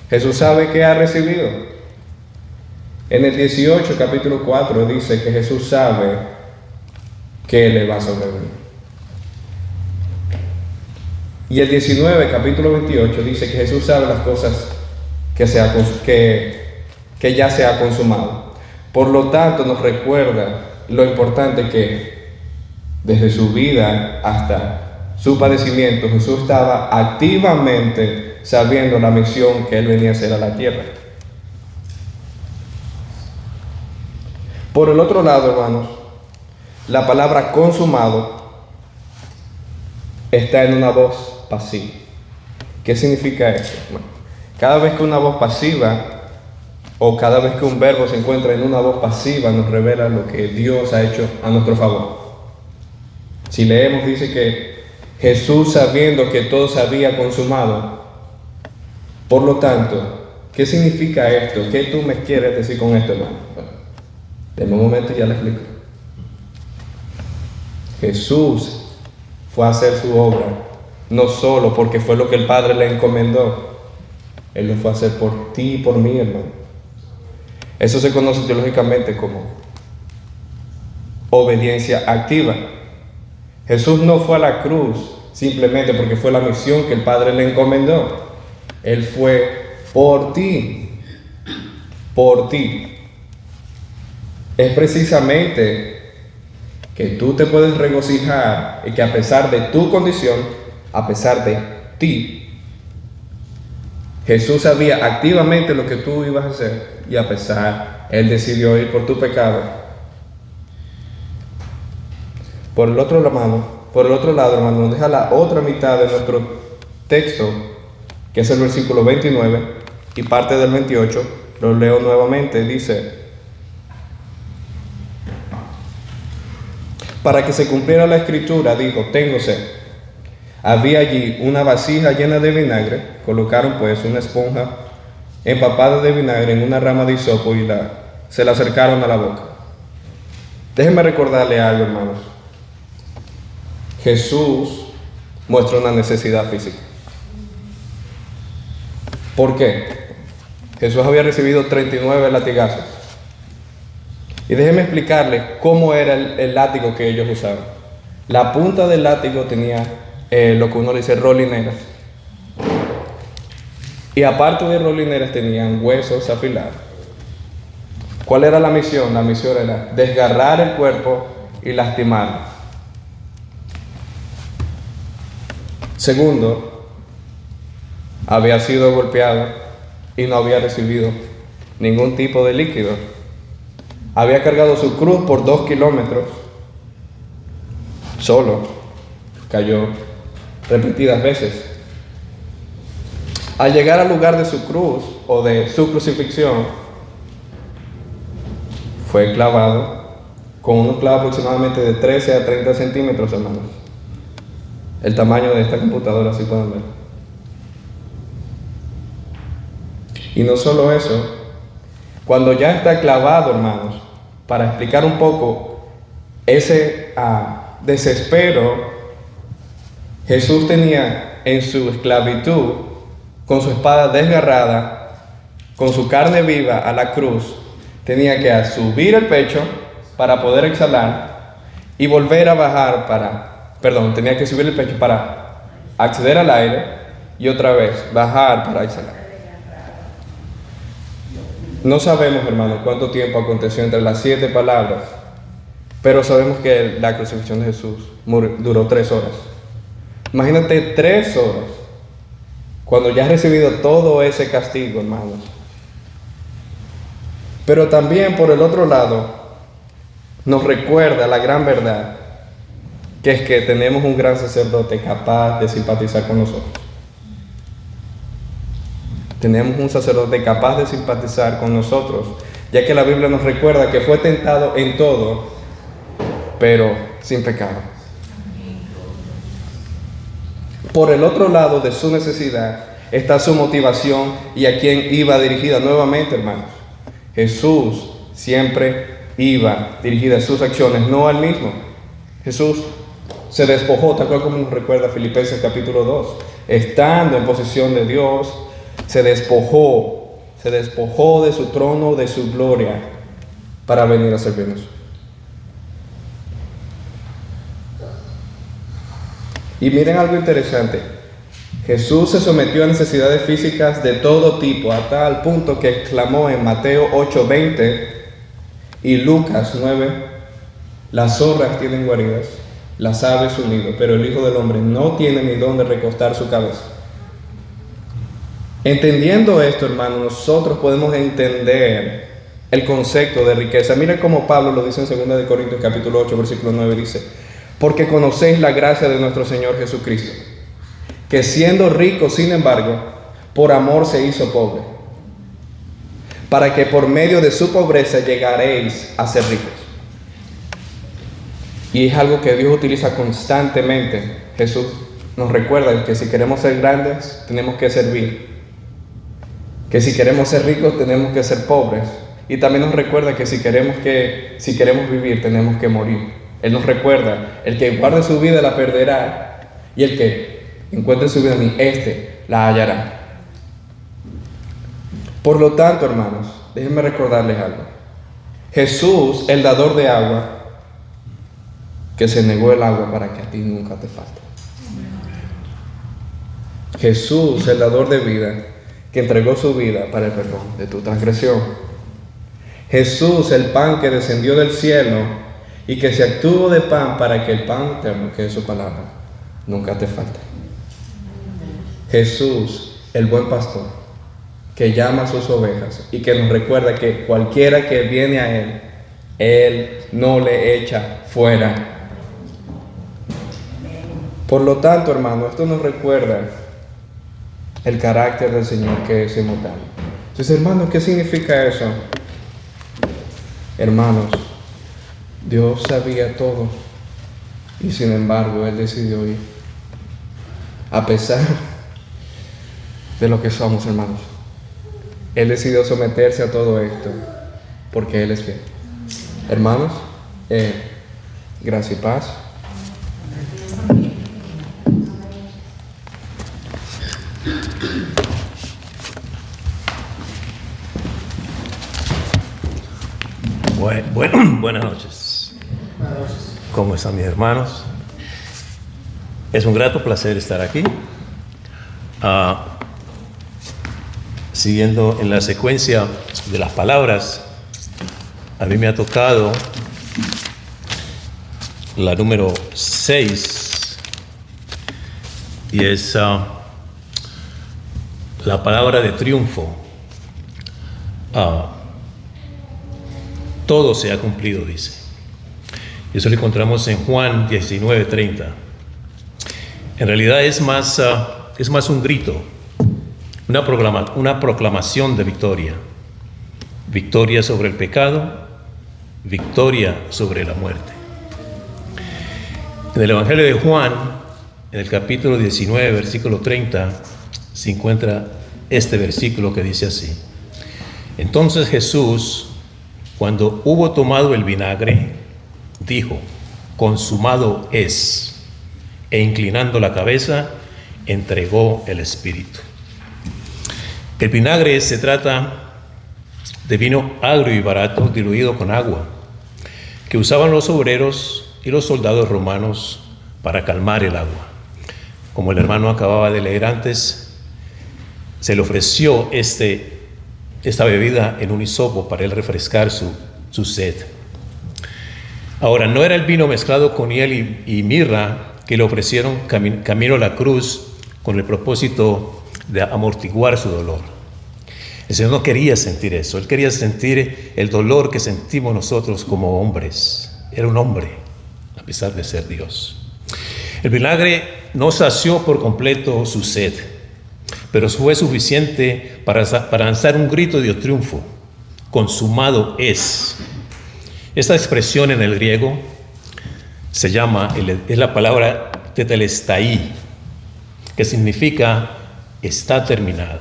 Jesús sabe qué ha recibido. En el 18, capítulo 4, dice que Jesús sabe que le va a sobrevenir. Y el 19, capítulo 28, dice que Jesús sabe las cosas que ya se ha consumado. Por lo tanto, nos recuerda lo importante que desde su vida hasta su padecimiento, Jesús estaba activamente sabiendo la misión que Él venía a hacer a la tierra. Por el otro lado, hermanos, la palabra consumado está en una voz pasiva. ¿Qué significa eso? Bueno, cada vez que una voz pasiva o cada vez que un verbo se encuentra en una voz pasiva nos revela lo que Dios ha hecho a nuestro favor. Si leemos, dice que Jesús, sabiendo que todo se había consumado. Por lo tanto, ¿qué significa esto? ¿Qué tú me quieres decir con esto, hermano? Bueno, denme un momento y ya le explico. Jesús fue a hacer su obra, no solo porque fue lo que el Padre le encomendó. Él lo fue a hacer por ti y por mí, hermano. Eso se conoce teológicamente como obediencia activa. Jesús no fue a la cruz simplemente porque fue la misión que el Padre le encomendó. Él fue por ti. Por ti. Es precisamente que tú te puedes regocijar y que a pesar de tu condición, a pesar de ti, Jesús sabía activamente lo que tú ibas a hacer y a pesar, Él decidió ir por tu pecado. Por el otro lado, hermano, nos deja la otra mitad de nuestro texto, que es el versículo 29 y parte del 28. Lo leo nuevamente. Dice: Para que se cumpliera la escritura, dijo: tengo sed. Había allí una vasija llena de vinagre. Colocaron pues una esponja empapada de vinagre en una rama de hisopo y se la acercaron a la boca. Déjenme recordarle algo, hermanos. Jesús muestra una necesidad física. ¿Por qué? Jesús había recibido 39 latigazos. Y déjenme explicarles cómo era el látigo que ellos usaban. La punta del látigo tenía lo que uno le dice rolineras. Y aparte de rolineras tenían huesos afilados. ¿Cuál era la misión? La misión era desgarrar el cuerpo y lastimarlo. Segundo, había sido golpeado y no había recibido ningún tipo de líquido. Había cargado su cruz por 2 kilómetros. Solo cayó repetidas veces. Al llegar al lugar de su cruz o de su crucifixión, fue clavado con un clavo aproximadamente de 13 a 30 centímetros, hermanos. El tamaño de esta computadora, si pueden ver. Y no solo eso, cuando ya está clavado, hermanos, para explicar un poco ese desespero, Jesús tenía en su esclavitud, con su espada desgarrada, con su carne viva a la cruz, tenía que subir el pecho para poder exhalar y volver a bajar tenía que subir el pecho para acceder al aire y otra vez bajar para exhalar. No sabemos, hermanos, cuánto tiempo aconteció entre las 7 palabras, pero sabemos que la crucifixión de Jesús duró 3 horas. Imagínate 3 horas, cuando ya has recibido todo ese castigo, hermanos. Pero también, por el otro lado, nos recuerda la gran verdad, que es que tenemos un gran sacerdote capaz de simpatizar con nosotros. Tenemos un sacerdote capaz de simpatizar con nosotros, ya que la Biblia nos recuerda que fue tentado en todo, pero sin pecado. Por el otro lado de su necesidad está su motivación y a quién iba dirigida nuevamente, hermanos. Jesús siempre iba dirigida a sus acciones, no al mismo. Jesús se despojó, tal cual como nos recuerda Filipenses capítulo 2. Estando en posesión de Dios, se despojó de su trono, de su gloria, para venir a servirnos. Y miren algo interesante. Jesús se sometió a necesidades físicas de todo tipo, a tal punto que exclamó en Mateo 8:20 y Lucas 9: las zorras tienen guaridas, las aves su nido, pero el Hijo del Hombre no tiene ni dónde recostar su cabeza. Entendiendo esto, hermanos, nosotros podemos entender el concepto de riqueza. Miren cómo Pablo lo dice en 2 Corintios capítulo 8, versículo 9, dice: porque conocéis la gracia de nuestro Señor Jesucristo, que siendo rico, sin embargo, por amor se hizo pobre, para que por medio de su pobreza llegaréis a ser ricos. Y es algo que Dios utiliza constantemente. Jesús nos recuerda que si queremos ser grandes, tenemos que servir. Que si queremos ser ricos, tenemos que ser pobres. Y también nos recuerda que si queremos vivir, tenemos que morir. Él nos recuerda: el que guarde su vida la perderá, y el que encuentre su vida en mí, la hallará. Por lo tanto, hermanos, déjenme recordarles algo. Jesús, el dador de agua, que se negó el agua para que a ti nunca te falte. Jesús, el dador de vida, que entregó su vida para el perdón de tu transgresión. Jesús, el pan que descendió del cielo y que se actuó de pan para que el pan eterno, que es su palabra, nunca te falte. Jesús, el buen pastor, que llama a sus ovejas y que nos recuerda que cualquiera que viene a Él no le echa fuera. Por lo tanto, hermano, esto nos recuerda el carácter del Señor, que es inmutable. Entonces, hermanos, ¿qué significa eso? Hermanos, Dios sabía todo Y sin embargo, Él decidió ir. A pesar de lo que somos, hermanos. Él decidió someterse a todo esto porque Él es fiel. Hermanos, gracia y paz. Buenas noches. ¿Cómo están mis hermanos? Es un grato placer estar aquí. Siguiendo en la secuencia de las palabras, a mí me ha tocado la número 6 y es la palabra de triunfo. Todo se ha cumplido, dice. Eso lo encontramos en Juan 19:30. En realidad es más un grito, una proclamación de victoria. Victoria sobre el pecado, victoria sobre la muerte. En el Evangelio de Juan, en el capítulo 19, versículo 30, se encuentra este versículo que dice así: Entonces Jesús, cuando hubo tomado el vinagre, dijo: consumado es, e inclinando la cabeza, entregó el espíritu. El vinagre se trata de vino agrio y barato diluido con agua, que usaban los obreros y los soldados romanos para calmar el agua. Como el hermano acababa de leer antes, se le ofreció esta bebida en un hisopo para él refrescar su sed. Ahora, no era el vino mezclado con hiel y mirra que le ofrecieron camino a la cruz con el propósito de amortiguar su dolor. El Señor no quería sentir eso. Él quería sentir el dolor que sentimos nosotros como hombres. Era un hombre, a pesar de ser Dios. El vinagre no sació por completo su sed, pero fue suficiente para lanzar un grito de triunfo. Consumado es. Esta expresión en el griego es la palabra tetelestai, que significa está terminado,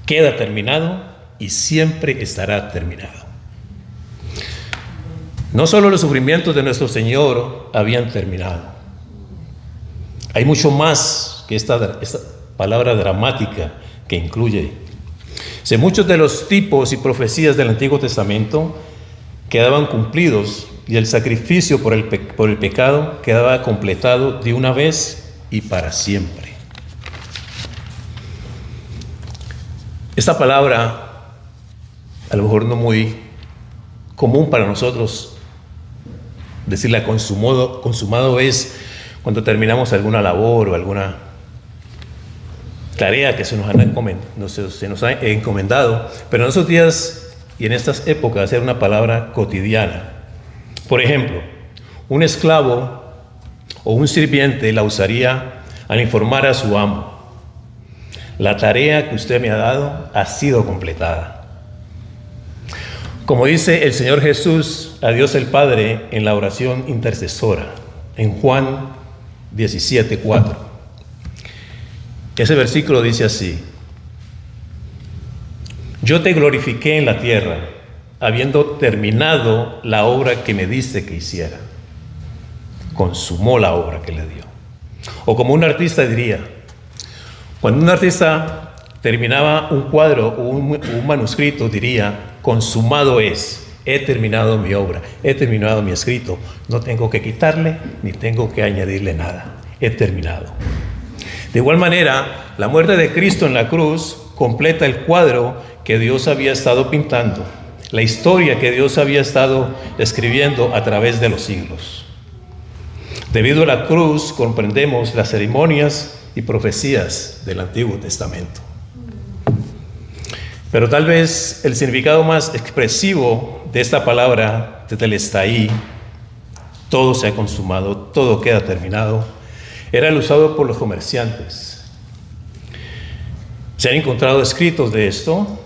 queda terminado y siempre estará terminado. No solo los sufrimientos de nuestro Señor habían terminado. Hay mucho más que esta palabra dramática que incluye. Si muchos de los tipos y profecías del Antiguo Testamento quedaban cumplidos y el sacrificio por el pecado quedaba completado de una vez y para siempre. Esta palabra, a lo mejor no muy común para nosotros, decirla consumado es cuando terminamos alguna labor o alguna tarea que se nos ha encomendado, pero en esos días y en estas épocas era una palabra cotidiana. Por ejemplo, un esclavo o un sirviente la usaría al informar a su amo: la tarea que usted me ha dado ha sido completada. Como dice el Señor Jesús a Dios el Padre en la oración intercesora, en Juan 17:4. Ese versículo dice así: yo te glorifiqué en la tierra, habiendo terminado la obra que me diste que hiciera. Consumó la obra que le dio. O como un artista diría, cuando un artista terminaba un cuadro o un manuscrito, diría: consumado es, he terminado mi obra, he terminado mi escrito, no tengo que quitarle ni tengo que añadirle nada, he terminado. De igual manera, la muerte de Cristo en la cruz completa el cuadro que Dios había estado pintando, la historia que Dios había estado escribiendo a través de los siglos. Debido a la cruz comprendemos las ceremonias y profecías del Antiguo Testamento. Pero tal vez el significado más expresivo de esta palabra tetelestai, todo se ha consumado, todo queda terminado, era el usado por los comerciantes. Se han encontrado escritos de esto,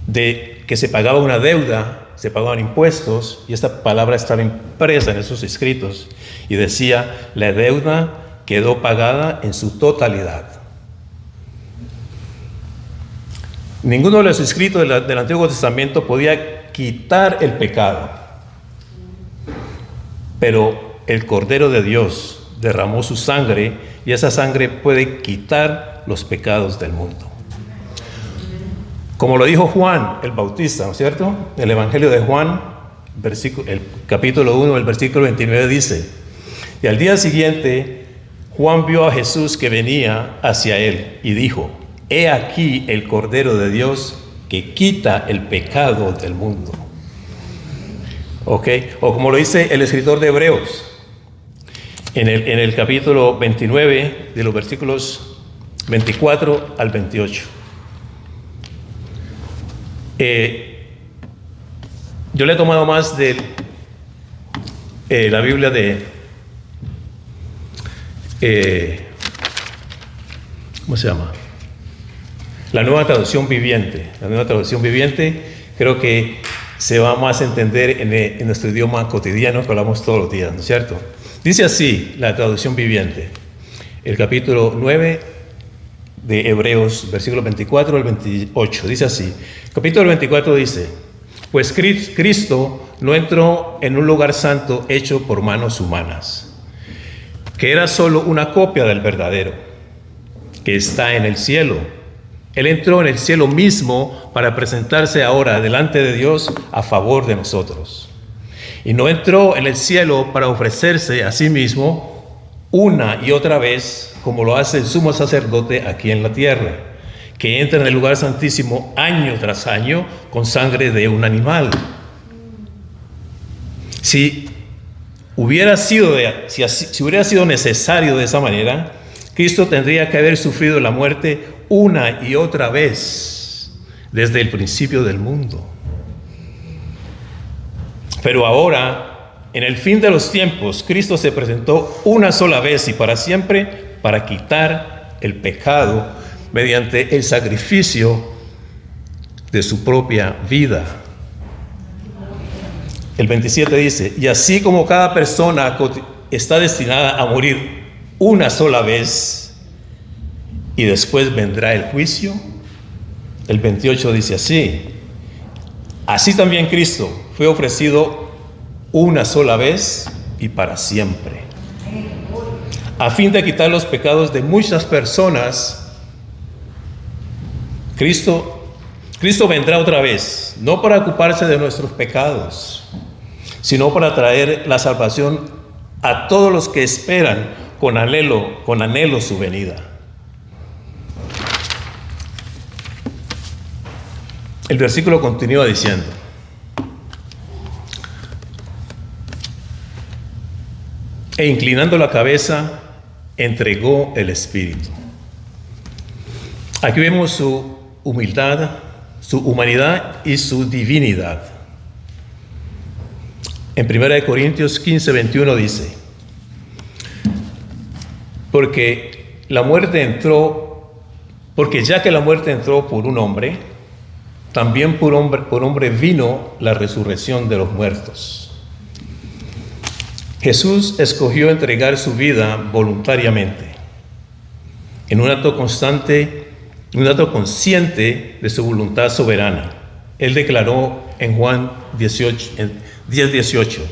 de que se pagaba una deuda se pagaban impuestos, y esta palabra estaba impresa en esos escritos, y decía, la deuda quedó pagada en su totalidad. Ninguno de los escritos del Antiguo Testamento podía quitar el pecado, pero el Cordero de Dios derramó su sangre, y esa sangre puede quitar los pecados del mundo. Como lo dijo Juan el Bautista, ¿no es cierto? El Evangelio de Juan, el capítulo 1, el versículo 29 dice, y al día siguiente Juan vio a Jesús que venía hacia él y dijo, he aquí el Cordero de Dios que quita el pecado del mundo. ¿Ok? O como lo dice el escritor de Hebreos, en el capítulo 29, de los versículos 24 al 28. Yo le he tomado más de la Biblia de ¿cómo se llama? La Nueva Traducción Viviente. La Nueva Traducción Viviente creo que se va más a entender en nuestro idioma cotidiano que hablamos todos los días, ¿no es cierto? Dice así la Traducción Viviente, el capítulo 9 de Hebreos, versículo 24 al 28, dice así. El capítulo 24 dice, pues Cristo no entró en un lugar santo hecho por manos humanas, que era solo una copia del verdadero, que está en el cielo. Él entró en el cielo mismo para presentarse ahora delante de Dios a favor de nosotros. Y no entró en el cielo para ofrecerse a sí mismo una y otra vez, como lo hace el sumo sacerdote aquí en la tierra, que entra en el lugar santísimo año tras año con sangre de un animal. Si hubiera sido necesario de esa manera, Cristo tendría que haber sufrido la muerte una y otra vez desde el principio del mundo. Pero ahora, en el fin de los tiempos, Cristo se presentó una sola vez y para siempre para quitar el pecado mediante el sacrificio de su propia vida. El 27 dice, y así como cada persona está destinada a morir una sola vez y después vendrá el juicio, el 28 dice así, así también Cristo fue ofrecido una sola vez y para siempre, a fin de quitar los pecados de muchas personas. Cristo vendrá otra vez, no para ocuparse de nuestros pecados, sino para traer la salvación a todos los que esperan con anhelo su venida. El versículo continúa diciendo, e inclinando la cabeza, entregó el Espíritu. Aquí vemos su humildad, su humanidad y su divinidad. En 1 Corintios 15, 21 dice, porque ya que la muerte entró por un hombre, también por hombre vino la resurrección de los muertos. Jesús escogió entregar su vida voluntariamente, en un acto consciente de su voluntad soberana. Él declaró en Juan 10:18,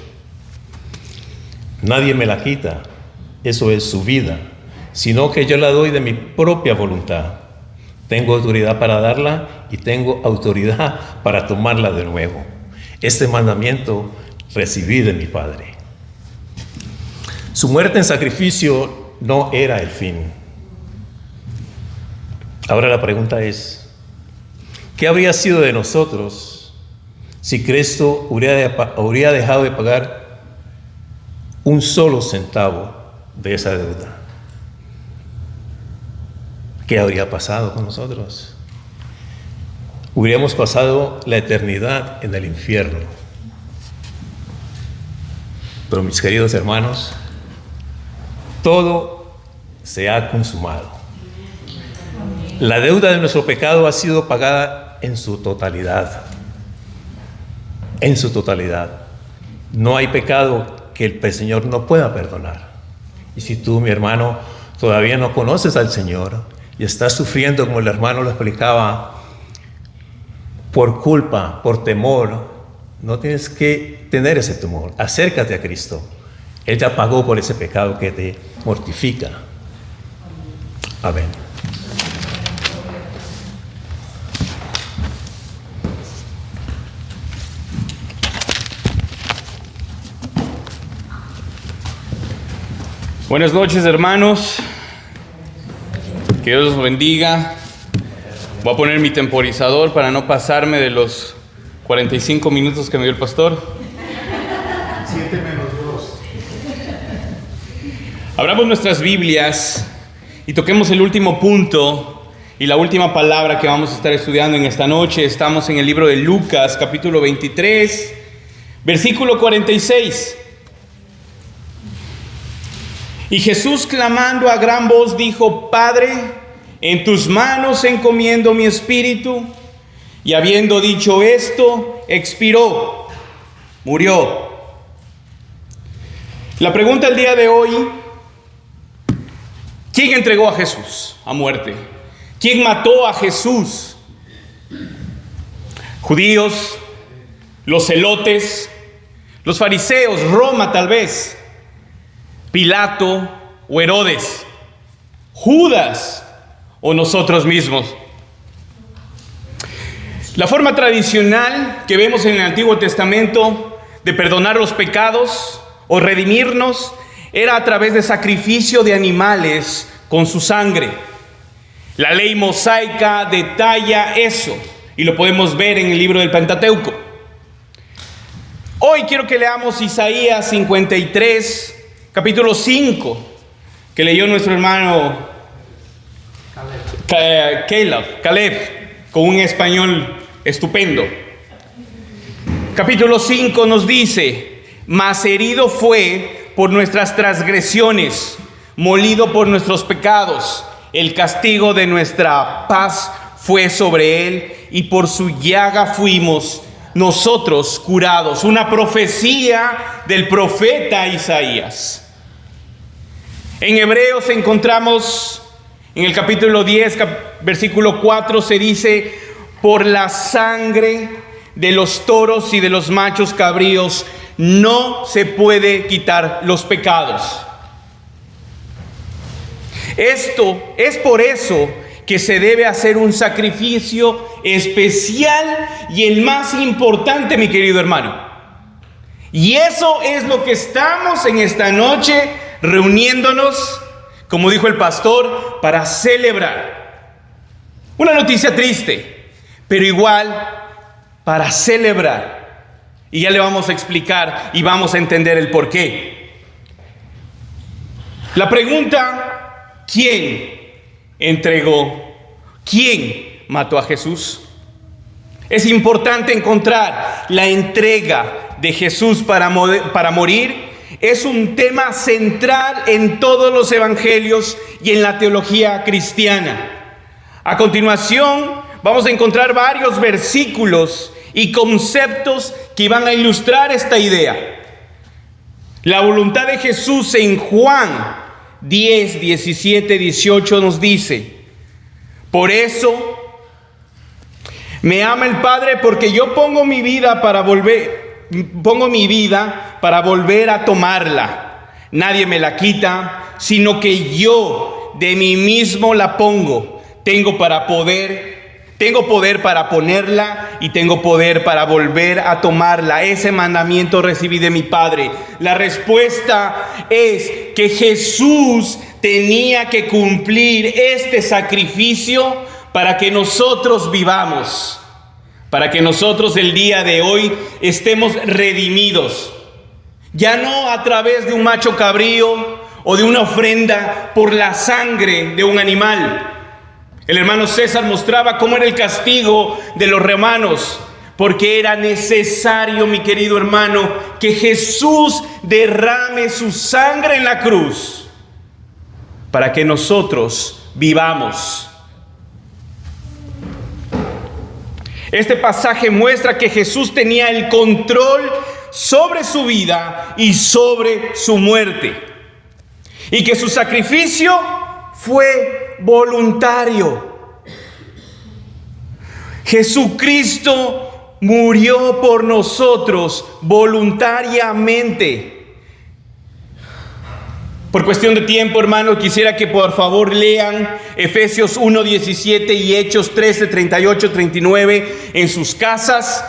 nadie me la quita, eso es su vida, sino que yo la doy de mi propia voluntad. Tengo autoridad para darla y tengo autoridad para tomarla de nuevo. Este mandamiento recibí de mi Padre. Su muerte en sacrificio no era el fin. Ahora la pregunta es, ¿qué habría sido de nosotros si Cristo hubiera dejado de pagar un solo centavo de esa deuda? ¿Qué habría pasado con nosotros? Hubiéramos pasado la eternidad en el infierno. Pero mis queridos hermanos, todo se ha consumado. La deuda de nuestro pecado ha sido pagada en su totalidad. en su totalidad. No hay pecado que el Señor no pueda perdonar. Y si tú, mi hermano, todavía no conoces al Señor y estás sufriendo, como el hermano lo explicaba, por culpa, por temor, no tienes que tener ese temor. Acércate a Cristo. Él ya pagó por ese pecado que te mortifica. Amén. Buenas noches, hermanos. Que Dios los bendiga. Voy a poner mi temporizador para no pasarme de los 45 minutos que me dio el pastor. 7 menos 2. Abramos nuestras Biblias y toquemos el último punto y la última palabra que vamos a estar estudiando en esta noche. Estamos en el libro de Lucas, capítulo 23, versículo 46. Y Jesús, clamando a gran voz, dijo: Padre, en tus manos encomiendo mi espíritu. Y habiendo dicho esto, expiró, murió. La pregunta el día de hoy: ¿quién entregó a Jesús a muerte? ¿Quién mató a Jesús? ¿Judíos? ¿Los celotes? ¿Los fariseos? ¿Roma tal vez? ¿Pilato o Herodes? ¿Judas o nosotros mismos? La forma tradicional que vemos en el Antiguo Testamento de perdonar los pecados o redimirnos era a través de sacrificio de animales con su sangre. La ley mosaica detalla eso y lo podemos ver en el libro del Pentateuco. Hoy quiero que leamos Isaías 53, capítulo 5, que leyó nuestro hermano Caleb, con un español estupendo. Capítulo 5 nos dice: mas herido fue por nuestras transgresiones, molido por nuestros pecados, el castigo de nuestra paz fue sobre él, y por su llaga fuimos nosotros curados. Una profecía del profeta Isaías. En Hebreos encontramos en el capítulo 10, versículo 4, se dice: por la sangre de los toros y de los machos cabríos no se puede quitar los pecados. Esto es por eso que se debe hacer un sacrificio especial y el más importante, mi querido hermano. Y eso es lo que estamos en esta noche reuniéndonos, como dijo el pastor, para celebrar. Una noticia triste, pero igual para celebrar. Y ya le vamos a explicar y vamos a entender el porqué. La pregunta: ¿quién entregó? ¿Quién mató a Jesús? Es importante encontrar la entrega de Jesús para morir. Es un tema central en todos los evangelios y en la teología cristiana. A continuación, vamos a encontrar varios versículos y conceptos que van a ilustrar esta idea. La voluntad de Jesús en Juan 10, 17, 18 nos dice: por eso me ama el Padre, porque yo pongo mi vida para volver a tomarla. Nadie me la quita, sino que yo de mí mismo la pongo. Tengo poder para ponerla y tengo poder para volver a tomarla. Ese mandamiento recibí de mi Padre. La respuesta es que Jesús tenía que cumplir este sacrificio para que nosotros vivamos, para que nosotros el día de hoy estemos redimidos. Ya no a través de un macho cabrío o de una ofrenda por la sangre de un animal. El hermano César mostraba cómo era el castigo de los romanos, porque era necesario, mi querido hermano, que Jesús derrame su sangre en la cruz para que nosotros vivamos. Este pasaje muestra que Jesús tenía el control sobre su vida y sobre su muerte, y que su sacrificio fue voluntario. Jesucristo murió por nosotros voluntariamente. Por cuestión de tiempo, hermano, quisiera que por favor lean Efesios 1:17 y Hechos 13, 38, 39 en sus casas.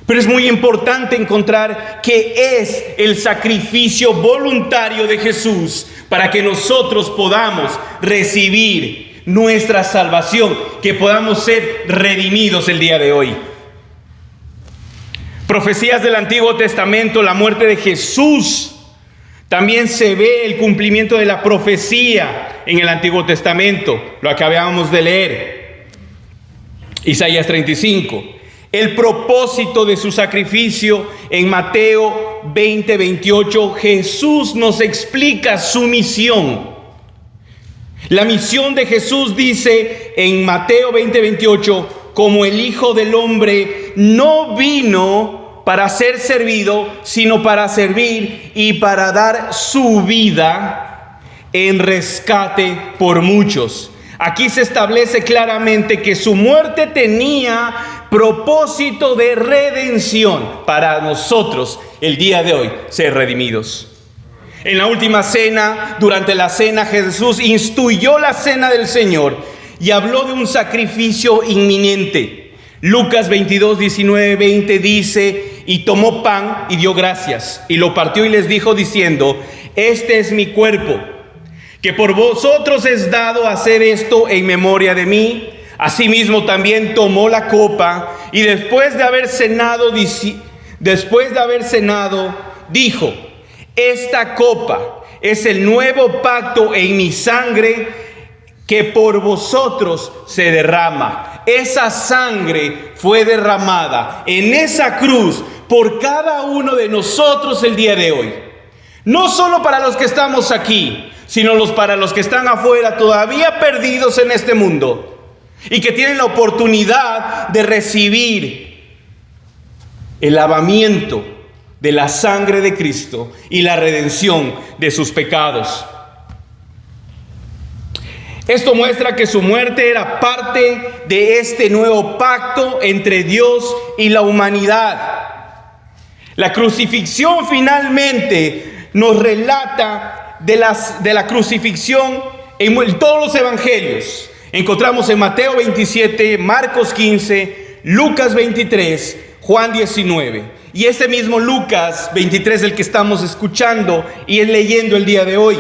Pero es muy importante encontrar qué es el sacrificio voluntario de Jesús para que nosotros podamos recibir nuestra salvación, que podamos ser redimidos el día de hoy. Profecías del Antiguo Testamento, la muerte de Jesús. También se ve el cumplimiento de la profecía en el Antiguo Testamento, lo acabamos de leer. Isaías 35. El propósito de su sacrificio en Mateo 20, 28, Jesús nos explica su misión. La misión de Jesús dice en Mateo 20, 28, como el Hijo del Hombre no vino para ser servido, sino para servir y para dar su vida en rescate por muchos. Aquí se establece claramente que su muerte tenía propósito de redención para nosotros el día de hoy, ser redimidos. En la última cena, durante la cena, Jesús instituyó la cena del Señor y habló de un sacrificio inminente. Lucas 22, 19, 20 dice: y tomó pan y dio gracias, y lo partió y les dijo diciendo: este es mi cuerpo, que por vosotros es dado hacer esto en memoria de mí. Asimismo también tomó la copa, y después de haber cenado, dijo: esta copa es el nuevo pacto en mi sangre, que por vosotros se derrama. Esa sangre fue derramada en esa cruz por cada uno de nosotros el día de hoy. No solo para los que estamos aquí, sino para los que están afuera, todavía perdidos en este mundo, y que tienen la oportunidad de recibir el lavamiento de la sangre de Cristo y la redención de sus pecados. Esto muestra que su muerte era parte de este nuevo pacto entre Dios y la humanidad. La crucifixión finalmente nos relata de la crucifixión en todos los evangelios. Encontramos en Mateo 27, Marcos 15, Lucas 23, Juan 19. Y este mismo Lucas 23, el que estamos escuchando y leyendo el día de hoy,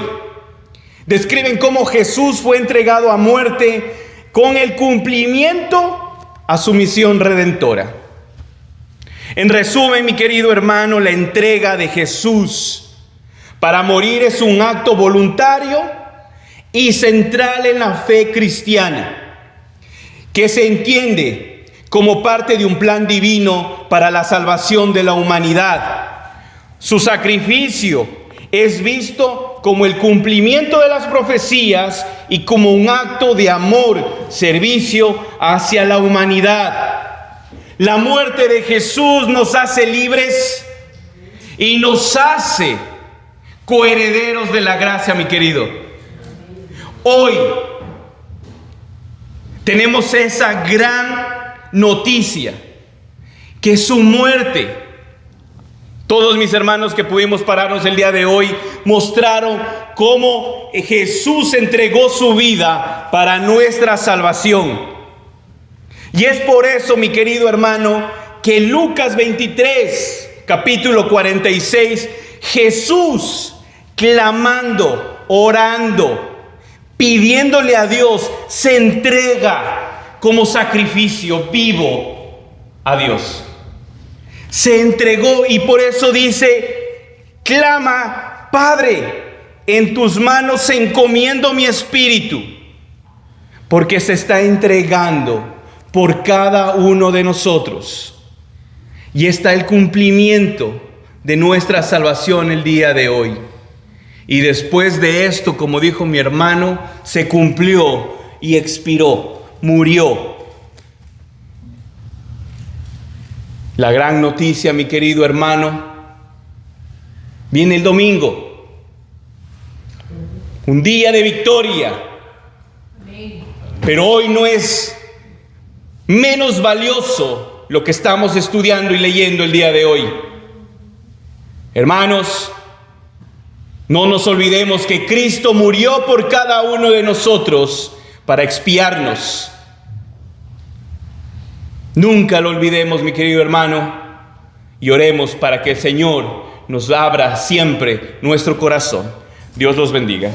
describen cómo Jesús fue entregado a muerte con el cumplimiento a su misión redentora. En resumen, mi querido hermano, la entrega de Jesús para morir es un acto voluntario y central en la fe cristiana, que se entiende como parte de un plan divino para la salvación de la humanidad. Su sacrificio es visto como el cumplimiento de las profecías y como un acto de amor, servicio hacia la humanidad. La muerte de Jesús nos hace libres y nos hace coherederos de la gracia, mi querido. Hoy tenemos esa gran noticia, que su muerte, todos mis hermanos que pudimos pararnos el día de hoy, mostraron cómo Jesús entregó su vida para nuestra salvación. Y es por eso, mi querido hermano, que Lucas 23, capítulo 46, Jesús clamando, orando, pidiéndole a Dios, se entrega como sacrificio vivo a Dios. Se entregó, y por eso dice: clama, Padre, en tus manos encomiendo mi espíritu, porque se está entregando por cada uno de nosotros. Y está el cumplimiento de nuestra salvación el día de hoy. Y después de esto, como dijo mi hermano, se cumplió y expiró, murió. La gran noticia, mi querido hermano, viene el domingo. Un día de victoria. Pero hoy no es menos valioso lo que estamos estudiando y leyendo el día de hoy. Hermanos, no nos olvidemos que Cristo murió por cada uno de nosotros para expiarnos. Nunca lo olvidemos, mi querido hermano, y oremos para que el Señor nos abra siempre nuestro corazón. Dios los bendiga.